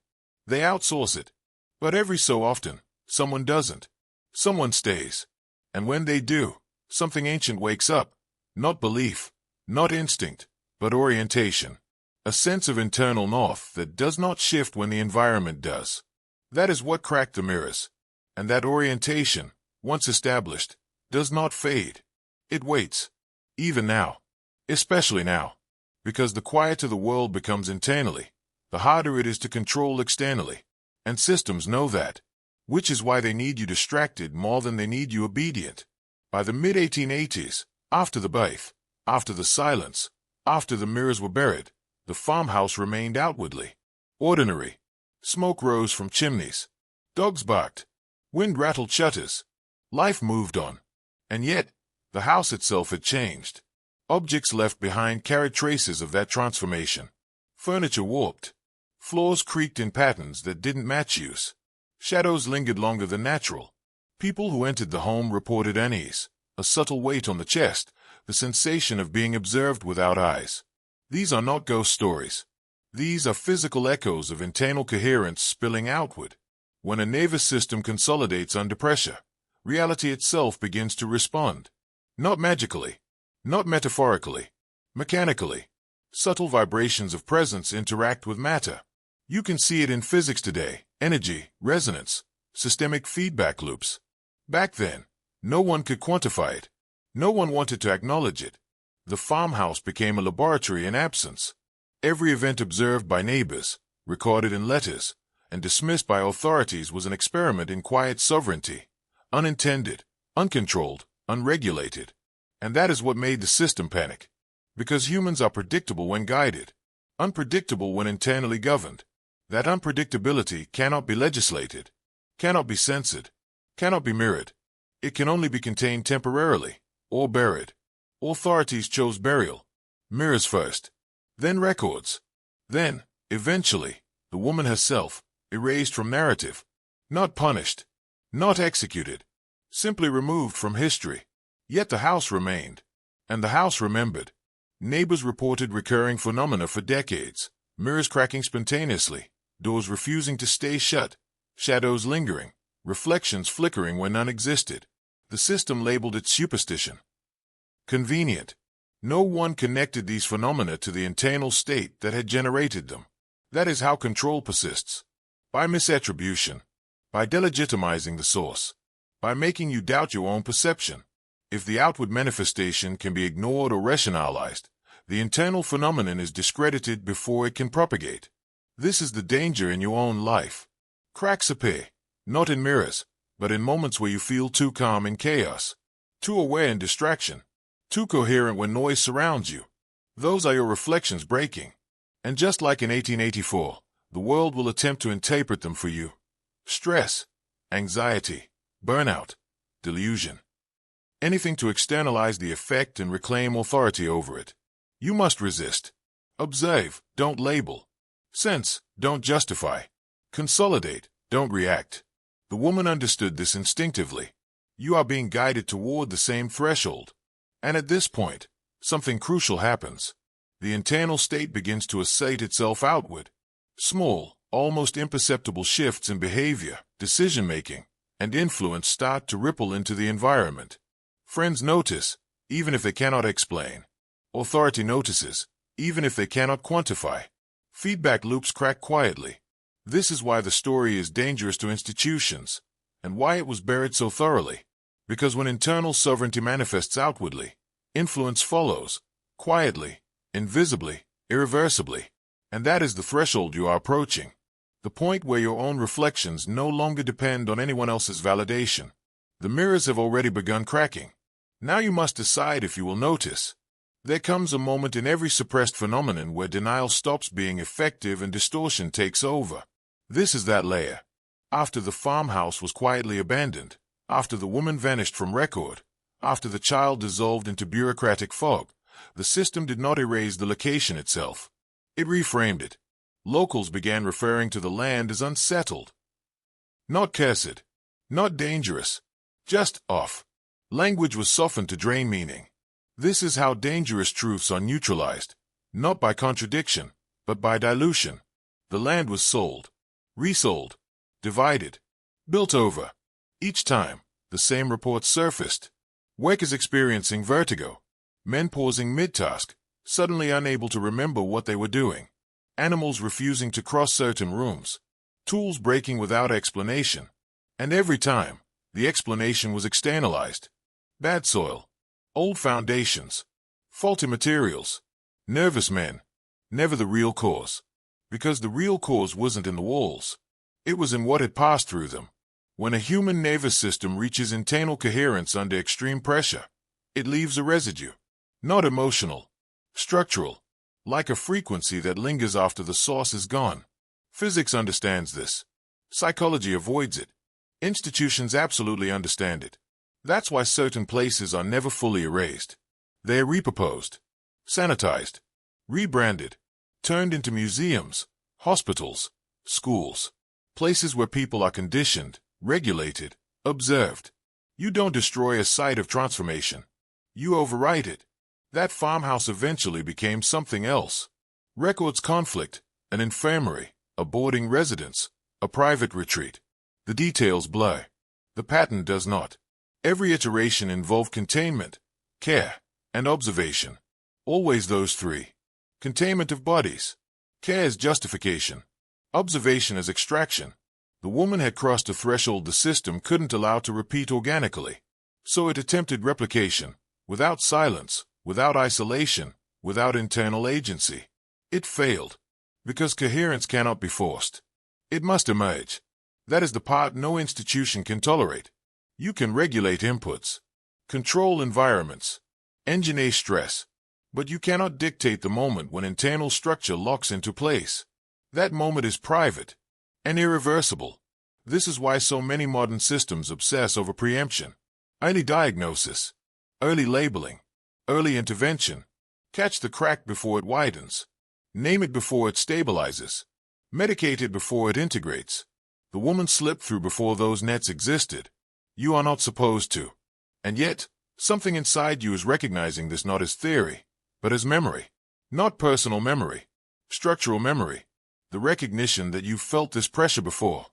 They outsource it. But every so often, someone doesn't. Someone stays. And when they do, something ancient wakes up. Not belief, not instinct, but orientation. A sense of internal north that does not shift when the environment does. That is what cracked the mirrors. And that orientation, once established, does not fade. It waits. Even now. Especially now. Because the quieter the world becomes internally, the harder it is to control externally. And systems know that. Which is why they need you distracted more than they need you obedient. By the mid-1880s, after the birth, after the silence, after the mirrors were buried, the farmhouse remained outwardly ordinary. Smoke rose from chimneys. Dogs barked. Wind rattled shutters. Life moved on. And yet, the house itself had changed. Objects left behind carried traces of that transformation. Furniture warped. Floors creaked in patterns that didn't match use. Shadows lingered longer than natural. People who entered the home reported unease, a subtle weight on the chest, the sensation of being observed without eyes. These are not ghost stories. These are physical echoes of internal coherence spilling outward. When a nervous system consolidates under pressure, reality itself begins to respond. Not magically, not metaphorically, mechanically. Subtle vibrations of presence interact with matter. You can see it in physics today: energy, resonance, systemic feedback loops. Back then, no one could quantify it. No one wanted to acknowledge it. The farmhouse became a laboratory in absence. Every event observed by neighbors, recorded in letters, and dismissed by authorities was an experiment in quiet sovereignty, unintended, uncontrolled, unregulated. And that is what made the system panic. Because humans are predictable when guided, unpredictable when internally governed. That unpredictability cannot be legislated. cannot be censored, cannot be mirrored. It can only be contained temporarily, or buried. Authorities chose burial. Mirrors first, then records. Then, eventually, the woman herself, erased from narrative. Not punished, not executed, simply removed from history. Yet the house remained, and the house remembered. Neighbors reported recurring phenomena for decades, mirrors cracking spontaneously, doors refusing to stay shut, shadows lingering, reflections flickering where none existed. The system labeled it superstition. Convenient. No one connected these phenomena to the internal state that had generated them. That is how control persists. By misattribution. By delegitimizing the source. By making you doubt your own perception. If the outward manifestation can be ignored or rationalized, the internal phenomenon is discredited before it can propagate. This is the danger in your own life. Cracks appear, not in mirrors, but in moments where you feel too calm in chaos, too aware in distraction, too coherent when noise surrounds you. Those are your reflections breaking. And just like in 1884, the world will attempt to interpret them for you. Stress, anxiety, burnout, delusion. Anything to externalize the effect and reclaim authority over it. You must resist. Observe, don't label. Sense, don't justify. Consolidate, don't react. The woman understood this instinctively. You are being guided toward the same threshold. And at this point, something crucial happens. The internal state begins to assert itself outward. Small, almost imperceptible shifts in behavior, decision-making, and influence start to ripple into the environment. Friends notice, even if they cannot explain. Authority notices, even if they cannot quantify. Feedback loops crack quietly. This is why the story is dangerous to institutions, and why it was buried so thoroughly. Because when internal sovereignty manifests outwardly, influence follows, quietly, invisibly, irreversibly. And that is the threshold you are approaching. The point where your own reflections no longer depend on anyone else's validation. The mirrors have already begun cracking. Now you must decide if you will notice. There comes a moment in every suppressed phenomenon where denial stops being effective and distortion takes over. This is that layer. After the farmhouse was quietly abandoned, after the woman vanished from record, after the child dissolved into bureaucratic fog, the system did not erase the location itself. It reframed it. Locals began referring to the land as unsettled. Not cursed. Not dangerous. Just off. Language was softened to drain meaning. This is how dangerous truths are neutralized, not by contradiction, but by dilution. The land was sold, resold, divided, built over. Each time, the same reports surfaced. Workers experiencing vertigo, men pausing mid-task, suddenly unable to remember what they were doing, animals refusing to cross certain rooms, tools breaking without explanation. And every time, the explanation was externalized. Bad soil, old foundations, faulty materials, nervous men, never the real cause. Because the real cause wasn't in the walls. It was in what had passed through them. When a human nervous system reaches internal coherence under extreme pressure, it leaves a residue. Not emotional, structural, like a frequency that lingers after the source is gone. Physics understands this. Psychology avoids it. Institutions absolutely understand it. That's why certain places are never fully erased. They are repurposed, sanitized, rebranded, turned into museums, hospitals, schools, places where people are conditioned, regulated, observed. You don't destroy a site of transformation. You overwrite it. That farmhouse eventually became something else. Records conflict, an infirmary, a boarding residence, a private retreat. The details blur. The pattern does not. Every iteration involved containment, care, and observation. Always those three. Containment of bodies. Care as justification. Observation as extraction. The woman had crossed a threshold the system couldn't allow to repeat organically. So it attempted replication, without silence, without isolation, without internal agency. It failed. Because coherence cannot be forced. It must emerge. That is the part no institution can tolerate. You can regulate inputs, control environments, engineer stress, but you cannot dictate the moment when internal structure locks into place. That moment is private and irreversible. This is why so many modern systems obsess over preemption, early diagnosis, early labeling, early intervention. Catch the crack before it widens. Name it before it stabilizes. Medicate it before it integrates. The woman slipped through before those nets existed. You are not supposed to. And yet, something inside you is recognizing this not as theory, but as memory. Not personal memory. Structural memory. The recognition that you've felt this pressure before.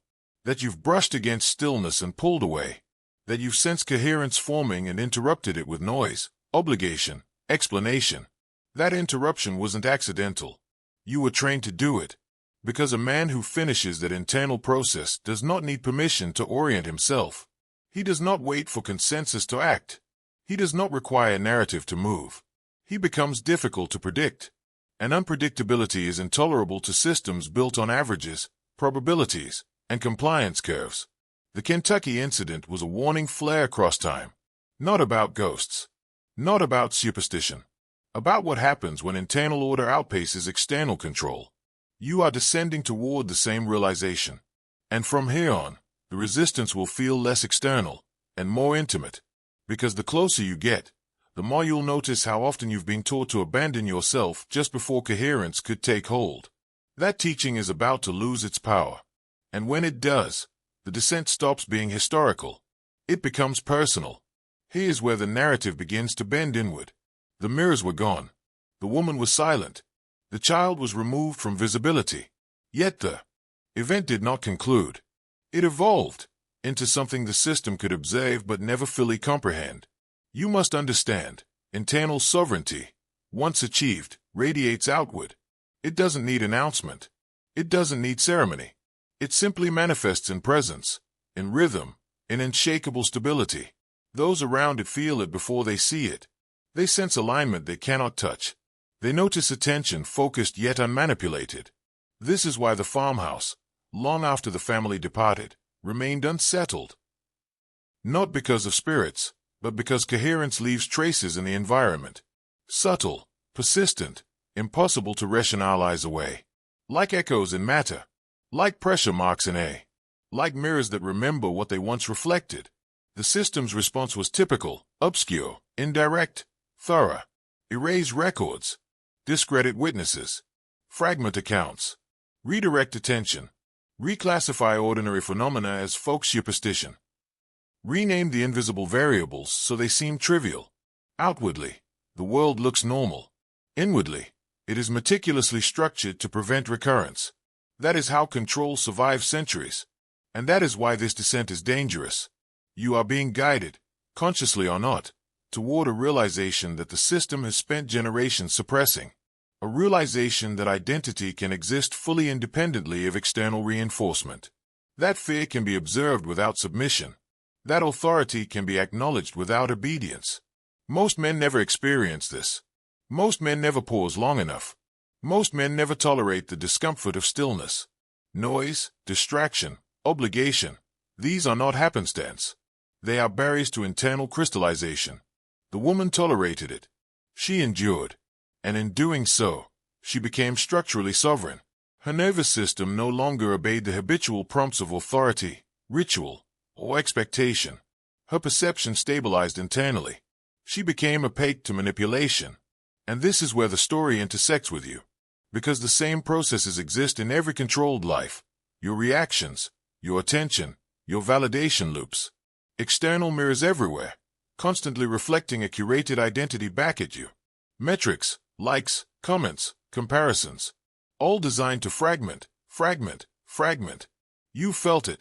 That you've brushed against stillness and pulled away. That you've sensed coherence forming and interrupted it with noise, obligation, explanation. That interruption wasn't accidental. You were trained to do it. Because a man who finishes that internal process does not need permission to orient himself. He does not wait for consensus to act. He does not require narrative to move. He becomes difficult to predict. And unpredictability is intolerable to systems built on averages, probabilities, and compliance curves. The Kentucky incident was a warning flare across time. Not about ghosts. Not about superstition. About what happens when internal order outpaces external control. You are descending toward the same realization. And from here on, the resistance will feel less external and more intimate. Because the closer you get, the more you'll notice how often you've been taught to abandon yourself just before coherence could take hold. That teaching is about to lose its power. And when it does, the descent stops being historical. It becomes personal. Here's where the narrative begins to bend inward. The mirrors were gone. The woman was silent. The child was removed from visibility. Yet the event did not conclude. It evolved into something the system could observe but never fully comprehend. You must understand, internal sovereignty, once achieved, radiates outward. It doesn't need announcement. It doesn't need ceremony. It simply manifests in presence, in rhythm, in unshakable stability. Those around it feel it before they see it. They sense alignment they cannot touch. They notice attention focused yet unmanipulated. This is why the farmhouse, long after the family departed, remained unsettled. Not because of spirits, but because coherence leaves traces in the environment. Subtle, persistent, impossible to rationalize away. Like echoes in matter. Like pressure marks in air. Like mirrors that remember what they once reflected. The system's response was typical, obscure, indirect, thorough. Erase records. Discredit witnesses. Fragment accounts. Redirect attention. Reclassify ordinary phenomena as folk superstition. Rename the invisible variables so they seem trivial. Outwardly, the world looks normal. Inwardly, it is meticulously structured to prevent recurrence. That is how control survives centuries. And that is why this descent is dangerous. You are being guided, consciously or not, toward a realization that the system has spent generations suppressing. A realization that identity can exist fully independently of external reinforcement. That fear can be observed without submission. That authority can be acknowledged without obedience. Most men never experience this. Most men never pause long enough. Most men never tolerate the discomfort of stillness. Noise, distraction, obligation. These are not happenstance. They are barriers to internal crystallization. The woman tolerated it. She endured. And in doing so, she became structurally sovereign. Her nervous system no longer obeyed the habitual prompts of authority, ritual, or expectation. Her perception stabilized internally. She became opaque to manipulation. And this is where the story intersects with you. Because the same processes exist in every controlled life. Your reactions, your attention, your validation loops. External mirrors everywhere, constantly reflecting a curated identity back at you. Metrics, likes, comments, comparisons. All designed to fragment, fragment, fragment. You felt it.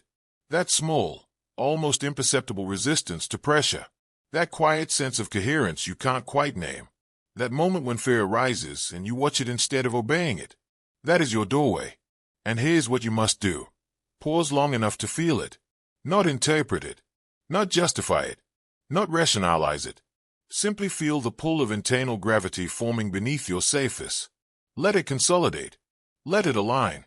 That small, almost imperceptible resistance to pressure. That quiet sense of coherence you can't quite name. That moment when fear arises and you watch it instead of obeying it. That is your doorway. And here's what you must do. Pause long enough to feel it. Not interpret it. Not justify it. Not rationalize it. Simply feel the pull of internal gravity forming beneath your surface. Let it consolidate. Let it align.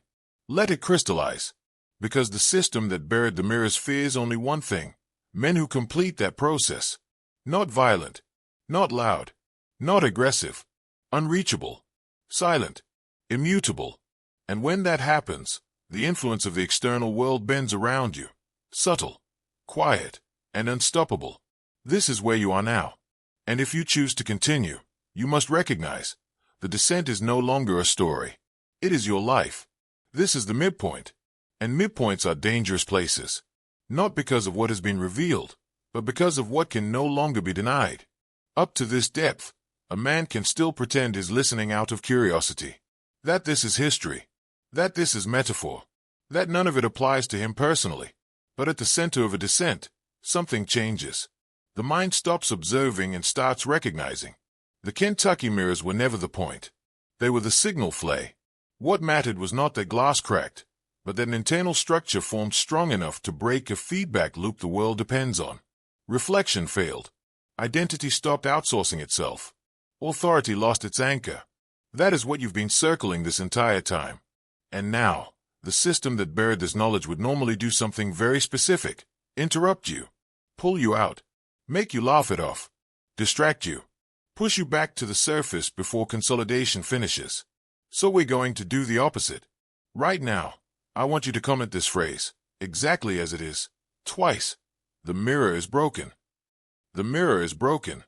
Let it crystallize. Because the system that buried the mirrors fears only one thing. Men who complete that process. Not violent. Not loud. Not aggressive, unreachable, silent, immutable. And when that happens, the influence of the external world bends around you. subtle, quiet, and unstoppable. This is where you are now. And if you choose to continue, you must recognize the descent is no longer a story. It is your life. This is the midpoint. And midpoints are dangerous places. Not because of what has been revealed, but because of what can no longer be denied. Up to this depth, a man can still pretend he's listening out of curiosity. That this is history. That this is metaphor. That none of it applies to him personally. But at the center of a descent, something changes. The mind stops observing and starts recognizing. The Kentucky mirrors were never the point. They were the signal flay. What mattered was not that glass cracked, but that an internal structure formed strong enough to break a feedback loop the world depends on. Reflection failed. Identity stopped outsourcing itself. Authority lost its anchor. That is what you've been circling this entire time. And now, the system that buried this knowledge would normally do something very specific. Interrupt you. Pull you out. Make you laugh it off. Distract you. Push you back to the surface before consolidation finishes. So we're going to do the opposite. Right now, I want you to comment this phrase, exactly as it is, twice. The mirror is broken. The mirror is broken.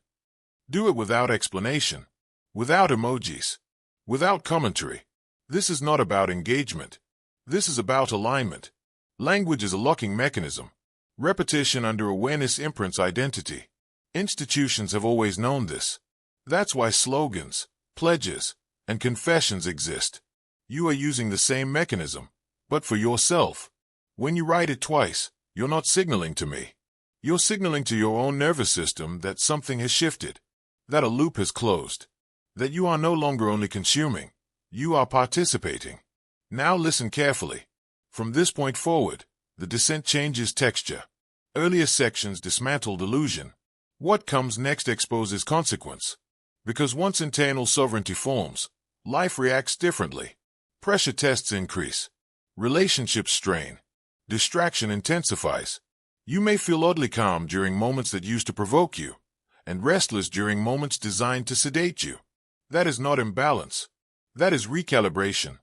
Do it without explanation, without emojis, without commentary. This is not about engagement. This is about alignment. Language is a locking mechanism. Repetition under awareness imprints identity. Institutions have always known this. That's why slogans, pledges, and confessions exist. You are using the same mechanism, but for yourself. When you write it twice, you're not signaling to me. You're signaling to your own nervous system that something has shifted, that a loop has closed, that you are no longer only consuming, you are participating. Now listen carefully. From this point forward, the descent changes texture. Earlier sections dismantled illusion. What comes next exposes consequence. Because once internal sovereignty forms, life reacts differently. Pressure tests increase. Relationships strain. Distraction intensifies. You may feel oddly calm during moments that used to provoke you, and restless during moments designed to sedate you. That is not imbalance. That is recalibration.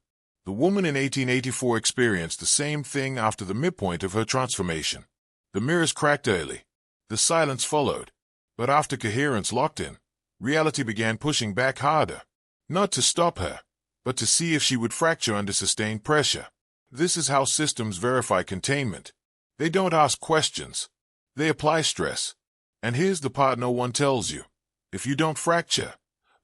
The woman in 1884 experienced the same thing after the midpoint of her transformation. The mirrors cracked early. The silence followed. But after coherence locked in, reality began pushing back harder. Not to stop her, but to see if she would fracture under sustained pressure. This is how systems verify containment. They don't ask questions. They apply stress. And here's the part no one tells you. If you don't fracture,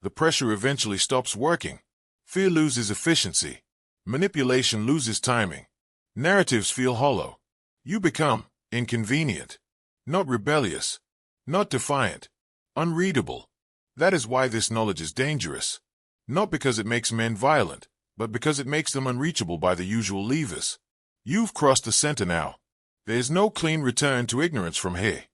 the pressure eventually stops working. Fear loses efficiency. Manipulation loses timing. Narratives feel hollow. You become inconvenient. Not rebellious. Not defiant. Unreadable. That is why this knowledge is dangerous. Not because it makes men violent, but because it makes them unreachable by the usual levers. You've crossed the center now. There is no clean return to ignorance from here.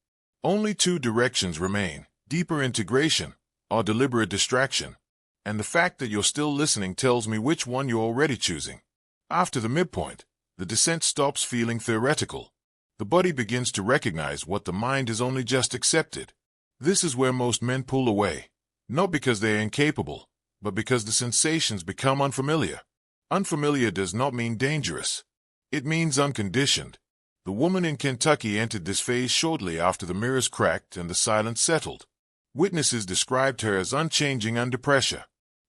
Only two directions remain: deeper integration or deliberate distraction. And the fact that you're still listening tells me which one you're already choosing. After the midpoint, the descent stops feeling theoretical. The body begins to recognize what the mind has only just accepted. This is where most men pull away, not because they are incapable, but because the sensations become unfamiliar. Unfamiliar does not mean dangerous. It means unconditioned. The woman in Kentucky entered this phase shortly after the mirrors cracked and the silence settled. Witnesses described her as unchanging under pressure.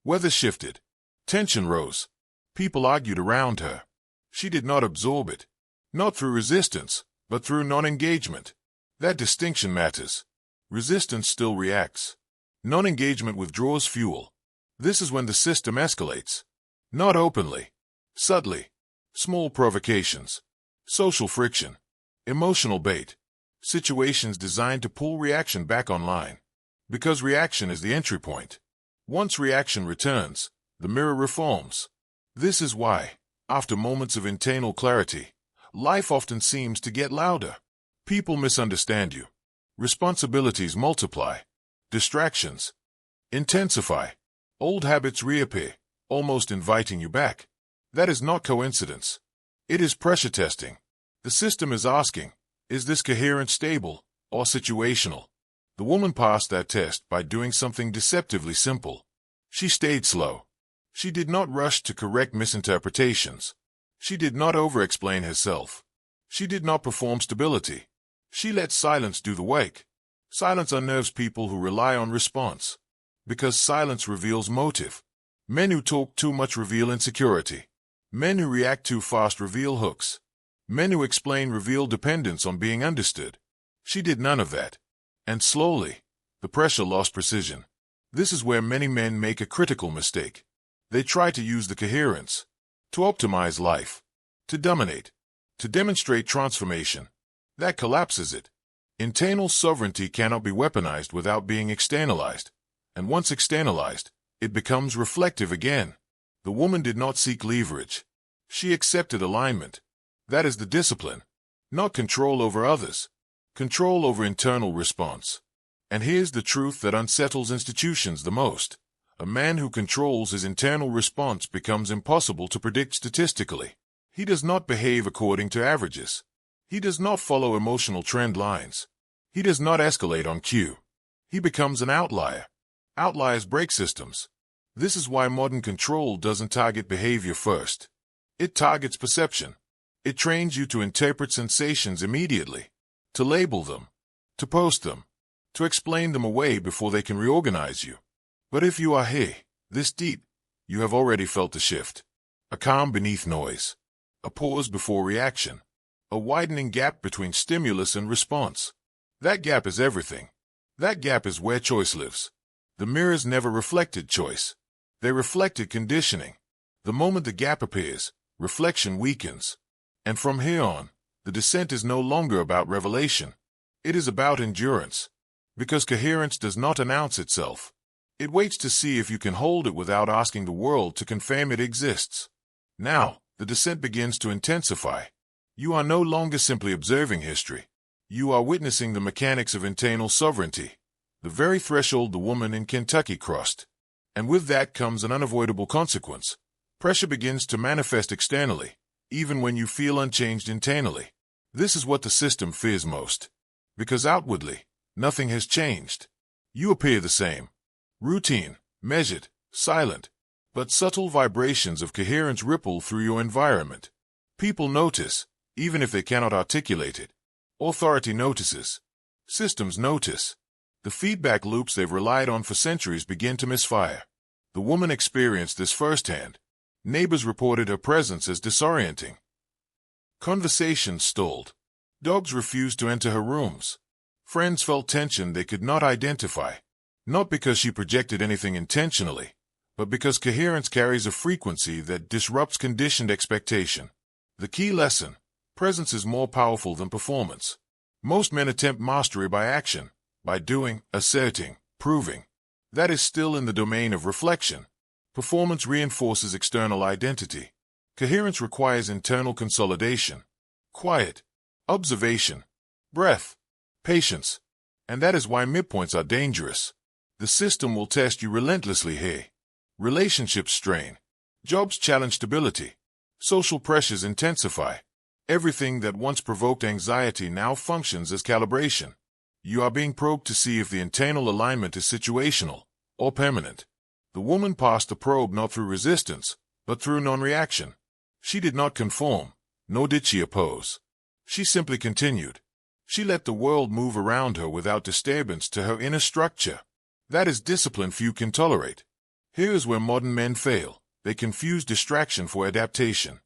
Weather shifted. Tension rose. People argued around her. She did not absorb it. Not through resistance, but through non-engagement. That distinction matters. Resistance still reacts. Non-engagement withdraws fuel. This is when the system escalates. Not openly. Subtly. Small provocations. Social friction. Emotional bait. Situations designed to pull reaction back online. Because reaction is the entry point. Once reaction returns, the mirror reforms. This is why, after moments of internal clarity, life often seems to get louder. People misunderstand you. Responsibilities multiply. Distractions intensify. Old habits reappear, almost inviting you back. That is not coincidence. It is pressure testing. The system is asking, is this coherent, stable, or situational? The woman passed that test by doing something deceptively simple. She stayed slow. She did not rush to correct misinterpretations. She did not over-explain herself. She did not perform stability. She let silence do the work. Silence unnerves people who rely on response. Because silence reveals motive. Men who talk too much reveal insecurity. Men who react too fast reveal hooks. Men who explain reveal dependence on being understood. She did none of that. And slowly, the pressure lost precision. This is where many men make a critical mistake. They try to use the coherence to optimize life, to dominate, to demonstrate transformation. That collapses it. Internal sovereignty cannot be weaponized without being externalized. And once externalized, it becomes reflective again. The woman did not seek leverage. She accepted alignment. That is the discipline. Not control over others. Control over internal response. And here's the truth that unsettles institutions the most. A man who controls his internal response becomes impossible to predict statistically. He does not behave according to averages. He does not follow emotional trend lines. He does not escalate on cue. He becomes an outlier. Outliers break systems. This is why modern control doesn't target behavior first. It targets perception. It trains you to interpret sensations immediately, to label them, to post them, to explain them away before they can reorganize you. But if you are here, this deep, you have already felt the shift. A calm beneath noise. A pause before reaction. A widening gap between stimulus and response. That gap is everything. That gap is where choice lives. The mirrors never reflected choice. They reflected conditioning. The moment the gap appears, reflection weakens. And from here on, the descent is no longer about revelation. It is about endurance. Because coherence does not announce itself. It waits to see if you can hold it without asking the world to confirm it exists. Now, the descent begins to intensify. You are no longer simply observing history. You are witnessing the mechanics of internal sovereignty, the very threshold the woman in Kentucky crossed. And with that comes an unavoidable consequence. Pressure begins to manifest externally, even when you feel unchanged internally. This is what the system fears most. Because outwardly, nothing has changed. You appear the same. Routine, measured, silent, but subtle vibrations of coherence ripple through your environment. People notice, even if they cannot articulate it. Authority notices. Systems notice. The feedback loops they've relied on for centuries begin to misfire. The woman experienced this firsthand. Neighbors reported her presence as disorienting. Conversations stalled. Dogs refused to enter her rooms. Friends felt tension they could not identify. Not because she projected anything intentionally, but because coherence carries a frequency that disrupts conditioned expectation. The key lesson: presence is more powerful than performance. Most men attempt mastery by action, by doing, asserting, proving. That is still in the domain of reflection. Performance reinforces external identity. Coherence requires internal consolidation, quiet, observation, breath, patience. And that is why midpoints are dangerous. The system will test you relentlessly here. Relationships strain. Jobs challenge stability. Social pressures intensify. Everything that once provoked anxiety now functions as calibration. You are being probed to see if the internal alignment is situational or permanent. The woman passed the probe not through resistance, but through non-reaction. She did not conform, nor did she oppose. She simply continued. She let the world move around her without disturbance to her inner structure. That is discipline few can tolerate. Here is where modern men fail. They confuse distraction for adaptation.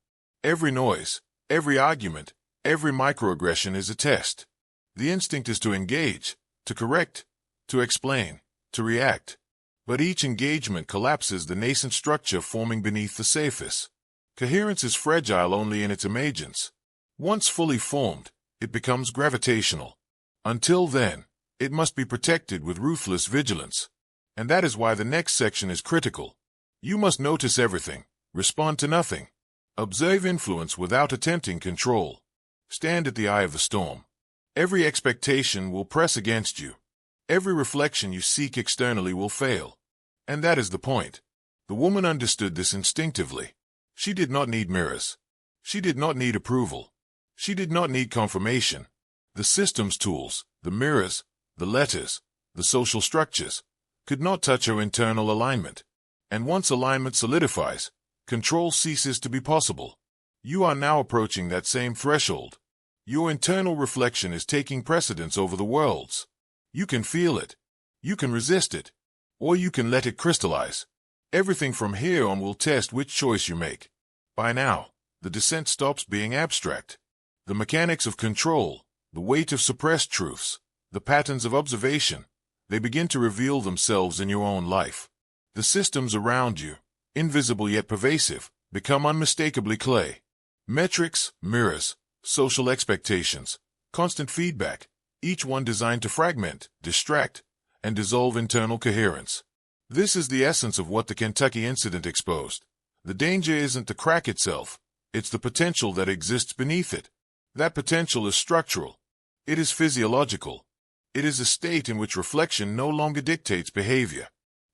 Every noise, every argument, every microaggression is a test. The instinct is to engage, to correct, to explain, to react. But each engagement collapses the nascent structure forming beneath the surface. Coherence is fragile only in its emergence. Once fully formed, it becomes gravitational. Until then, it must be protected with ruthless vigilance. And that is why the next section is critical. You must notice everything, respond to nothing. Observe influence without attempting control. Stand at the eye of the storm. Every expectation will press against you. Every reflection you seek externally will fail. And that is the point. The woman understood this instinctively. She did not need mirrors. She did not need approval. She did not need confirmation. The system's tools, the mirrors, the letters, the social structures, could not touch her internal alignment. And once alignment solidifies, control ceases to be possible. You are now approaching that same threshold. Your internal reflection is taking precedence over the world's. You can feel it. You can resist it. Or you can let it crystallize. Everything from here on will test which choice you make. By now, the descent stops being abstract. The mechanics of control, the weight of suppressed truths, the patterns of observation, they begin to reveal themselves in your own life. The systems around you, invisible yet pervasive, become unmistakably clay. Metrics, mirrors, social expectations, constant feedback, each one designed to fragment, distract, and dissolve internal coherence. This is the essence of what the Kentucky incident exposed. The danger isn't the crack itself, it's the potential that exists beneath it. That potential is structural. It is physiological. It is a state in which reflection no longer dictates behavior.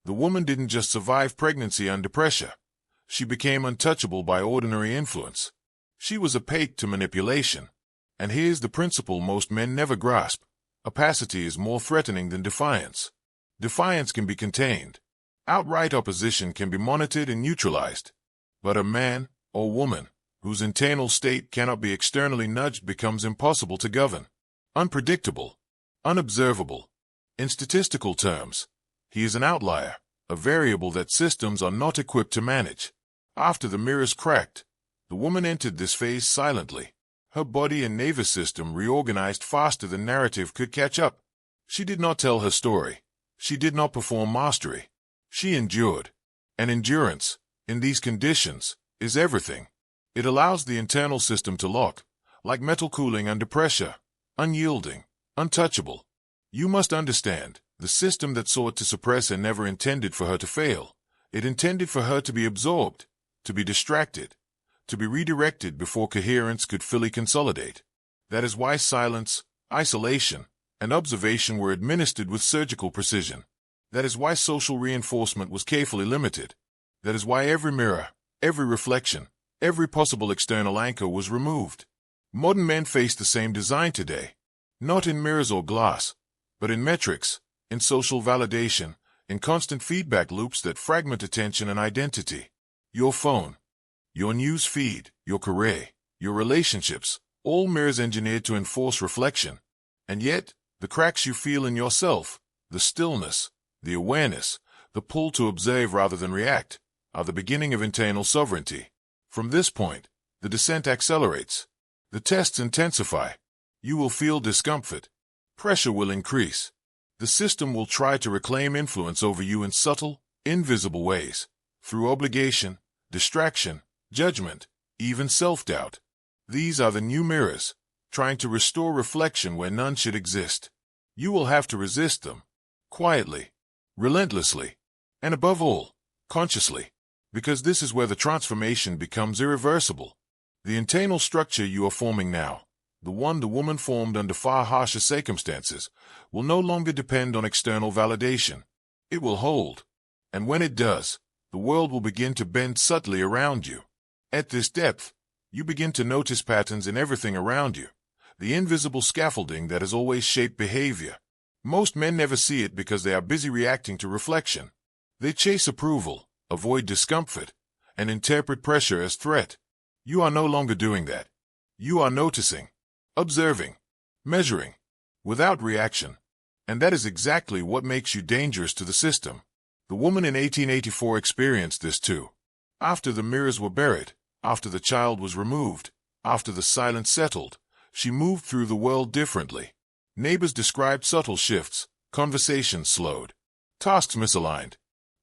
The woman didn't just survive pregnancy under pressure. She became untouchable by ordinary influence. She was opaque to manipulation. And here's the principle most men never grasp. Opacity is more threatening than defiance. Defiance can be contained. Outright opposition can be monitored and neutralized. But a man, or woman, whose internal state cannot be externally nudged becomes impossible to govern. Unpredictable. Unobservable. In statistical terms, he is an outlier, a variable that systems are not equipped to manage. After the mirrors cracked, the woman entered this phase silently. Her body and nervous system reorganized faster than narrative could catch up. She did not tell her story. She did not perform mastery. She endured. And endurance, in these conditions, is everything. It allows the internal system to lock, like metal cooling under pressure, unyielding, untouchable. You must understand, the system that sought to suppress her never intended for her to fail. It intended for her to be absorbed, to be distracted, to be redirected before coherence could fully consolidate. That is why silence, isolation, and observation were administered with surgical precision. That is why social reinforcement was carefully limited. That is why every mirror, every reflection, every possible external anchor was removed. Modern men face the same design today, not in mirrors or glass, but in metrics, in social validation, in constant feedback loops that fragment attention and identity. Your phone, your news feed, your career, your relationships, all mirrors engineered to enforce reflection. And yet, the cracks you feel in yourself, the stillness, the awareness, the pull to observe rather than react, are the beginning of internal sovereignty. From this point, the descent accelerates. The tests intensify. You will feel discomfort. Pressure will increase. The system will try to reclaim influence over you in subtle, invisible ways, through obligation, distraction, judgment, even self-doubt. These are the new mirrors, trying to restore reflection where none should exist. You will have to resist them, quietly, relentlessly, and above all, consciously, because this is where the transformation becomes irreversible. The internal structure you are forming now, the one the woman formed under far harsher circumstances, will no longer depend on external validation. It will hold. And when it does, the world will begin to bend subtly around you. At this depth, you begin to notice patterns in everything around you, the invisible scaffolding that has always shaped behavior. Most men never see it because they are busy reacting to reflection. They chase approval, avoid discomfort, and interpret pressure as threat. You are no longer doing that. You are noticing, observing, measuring, without reaction. And that is exactly what makes you dangerous to the system. The woman in 1884 experienced this too. After the mirrors were buried, after the child was removed, after the silence settled, she moved through the world differently. Neighbors described subtle shifts, conversations slowed, tasks misaligned,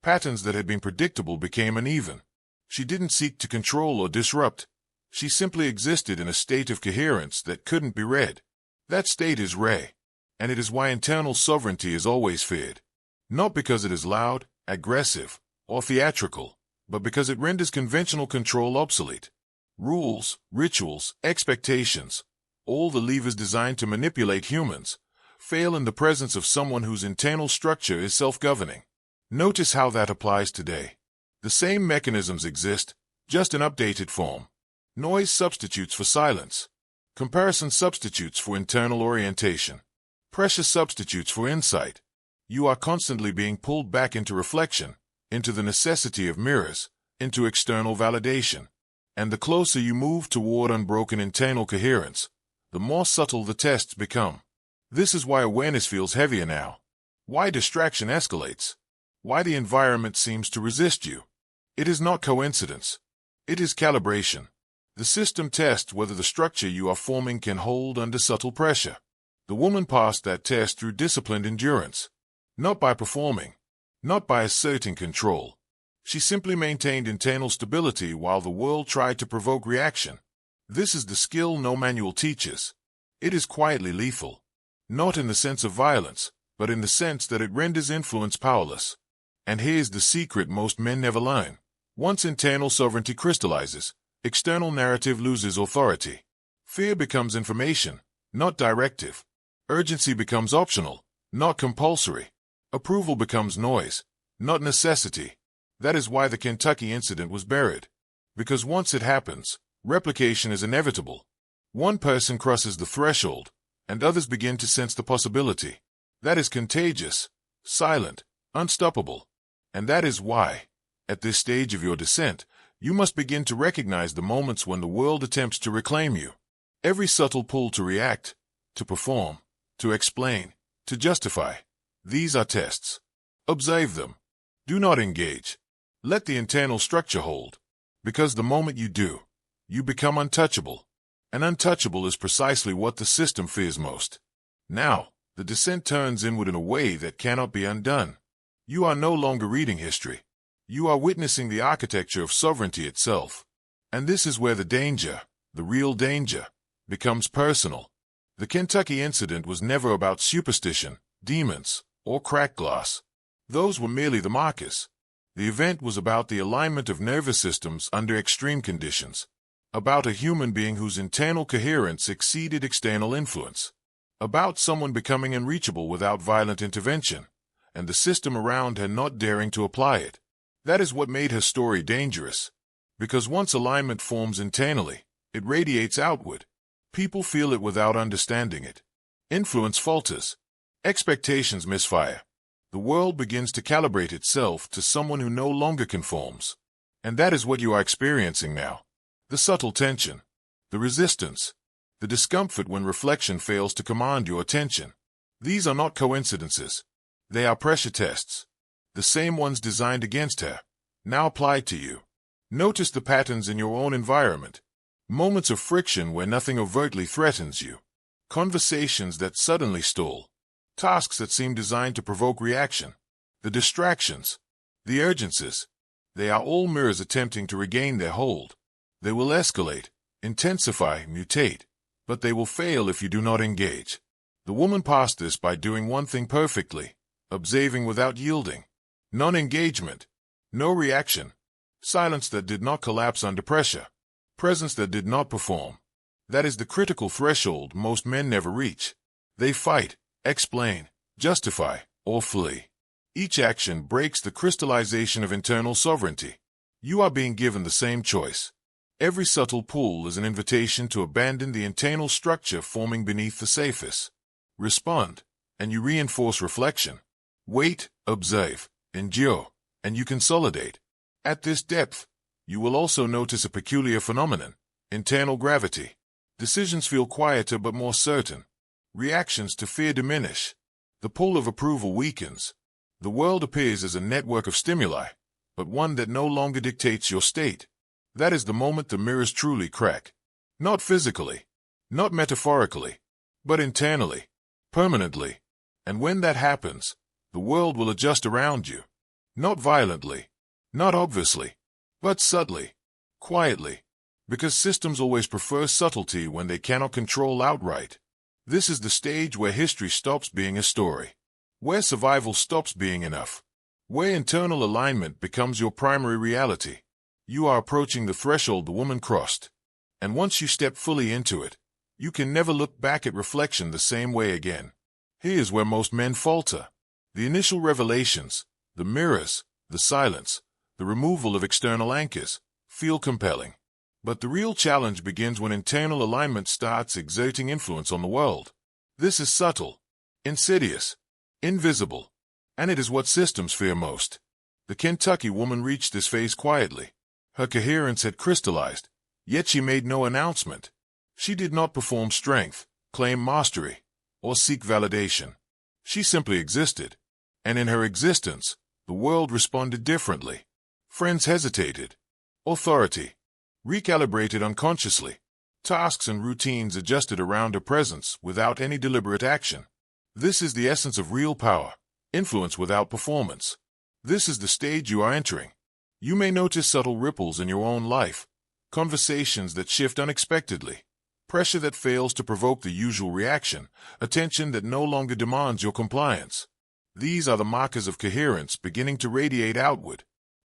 patterns that had been predictable became uneven. She didn't seek to control or disrupt. She simply existed in a state of coherence that couldn't be read. That state is rare, and it is why internal sovereignty is always feared. Not because it is loud, aggressive, or theatrical, but because it renders conventional control obsolete. Rules, rituals, expectations, all the levers designed to manipulate humans, fail in the presence of someone whose internal structure is self-governing. Notice how that applies today. The same mechanisms exist, just in updated form. Noise substitutes for silence. Comparison substitutes for internal orientation. Pressure substitutes for insight. You are constantly being pulled back into reflection, into the necessity of mirrors, into external validation. And the closer you move toward unbroken internal coherence, the more subtle the tests become. This is why awareness feels heavier now. Why distraction escalates. Why the environment seems to resist you. It is not coincidence. It is calibration. The system tests whether the structure you are forming can hold under subtle pressure. The woman passed that test through disciplined endurance. Not by performing. Not by asserting control. She simply maintained internal stability while the world tried to provoke reaction. This is the skill no manual teaches. It is quietly lethal. Not in the sense of violence, but in the sense that it renders influence powerless. And here's the secret most men never learn. Once internal sovereignty crystallizes, external narrative loses authority. Fear becomes information, not directive. Urgency becomes optional, not compulsory. Approval becomes noise, not necessity. That is why the Kentucky incident was buried. Because once it happens, replication is inevitable. One person crosses the threshold, and others begin to sense the possibility. That is contagious, silent, unstoppable. And that is why, at this stage of your descent, you must begin to recognize the moments when the world attempts to reclaim you. Every subtle pull to react, to perform, to explain, to justify. These are tests. Observe them. Do not engage. Let the internal structure hold. Because the moment you do, you become untouchable. And untouchable is precisely what the system fears most. Now, the descent turns inward in a way that cannot be undone. You are no longer reading history. You are witnessing the architecture of sovereignty itself. And this is where the danger, the real danger, becomes personal. The Kentucky incident was never about superstition, demons, or cracked glass. Those were merely the markers. The event was about the alignment of nervous systems under extreme conditions. About a human being whose internal coherence exceeded external influence. About someone becoming unreachable without violent intervention, and the system around her not daring to apply it. That is what made her story dangerous. Because once alignment forms internally, it radiates outward. People feel it without understanding it. Influence falters. Expectations misfire. The world begins to calibrate itself to someone who no longer conforms. And that is what you are experiencing now. The subtle tension. The resistance. The discomfort when reflection fails to command your attention. These are not coincidences. They are pressure tests. The same ones designed against her, now applied to you. Notice the patterns in your own environment. Moments of friction where nothing overtly threatens you. Conversations that suddenly stall. Tasks that seem designed to provoke reaction. The distractions. The urgencies. They are all mirrors attempting to regain their hold. They will escalate, intensify, mutate. But they will fail if you do not engage. The woman passed this by doing one thing perfectly. Observing without yielding. Non-engagement. No reaction. Silence that did not collapse under pressure. Presence that did not perform. That is the critical threshold most men never reach. They fight, explain, justify, or flee. Each action breaks the crystallization of internal sovereignty. You are being given the same choice. Every subtle pull is an invitation to abandon the internal structure forming beneath the surface. Respond, and you reinforce reflection. Wait, observe, endure, and you consolidate. At this depth, you will also notice a peculiar phenomenon, internal gravity. Decisions feel quieter but more certain. Reactions to fear diminish. The pull of approval weakens. The world appears as a network of stimuli, but one that no longer dictates your state. That is the moment the mirrors truly crack. Not physically, not metaphorically, but internally, permanently. And when that happens, the world will adjust around you. Not violently, not obviously, but subtly, quietly. Because systems always prefer subtlety when they cannot control outright. This is the stage where history stops being a story. Where survival stops being enough. Where internal alignment becomes your primary reality. You are approaching the threshold the woman crossed. And once you step fully into it, you can never look back at reflection the same way again. Here's where most men falter. The initial revelations, the mirrors, the silence, the removal of external anchors, feel compelling. But the real challenge begins when internal alignment starts exerting influence on the world. This is subtle, insidious, invisible, and it is what systems fear most. The Kentucky woman reached this phase quietly. Her coherence had crystallized, yet she made no announcement. She did not perform strength, claim mastery, or seek validation. She simply existed. And in her existence, the world responded differently. Friends hesitated. Authority recalibrated unconsciously. Tasks and routines adjusted around her presence without any deliberate action. This is the essence of real power, influence without performance. This is the stage you are entering. You may notice subtle ripples in your own life, conversations that shift unexpectedly, pressure that fails to provoke the usual reaction, attention that no longer demands your compliance. These are the markers of coherence beginning to radiate outward.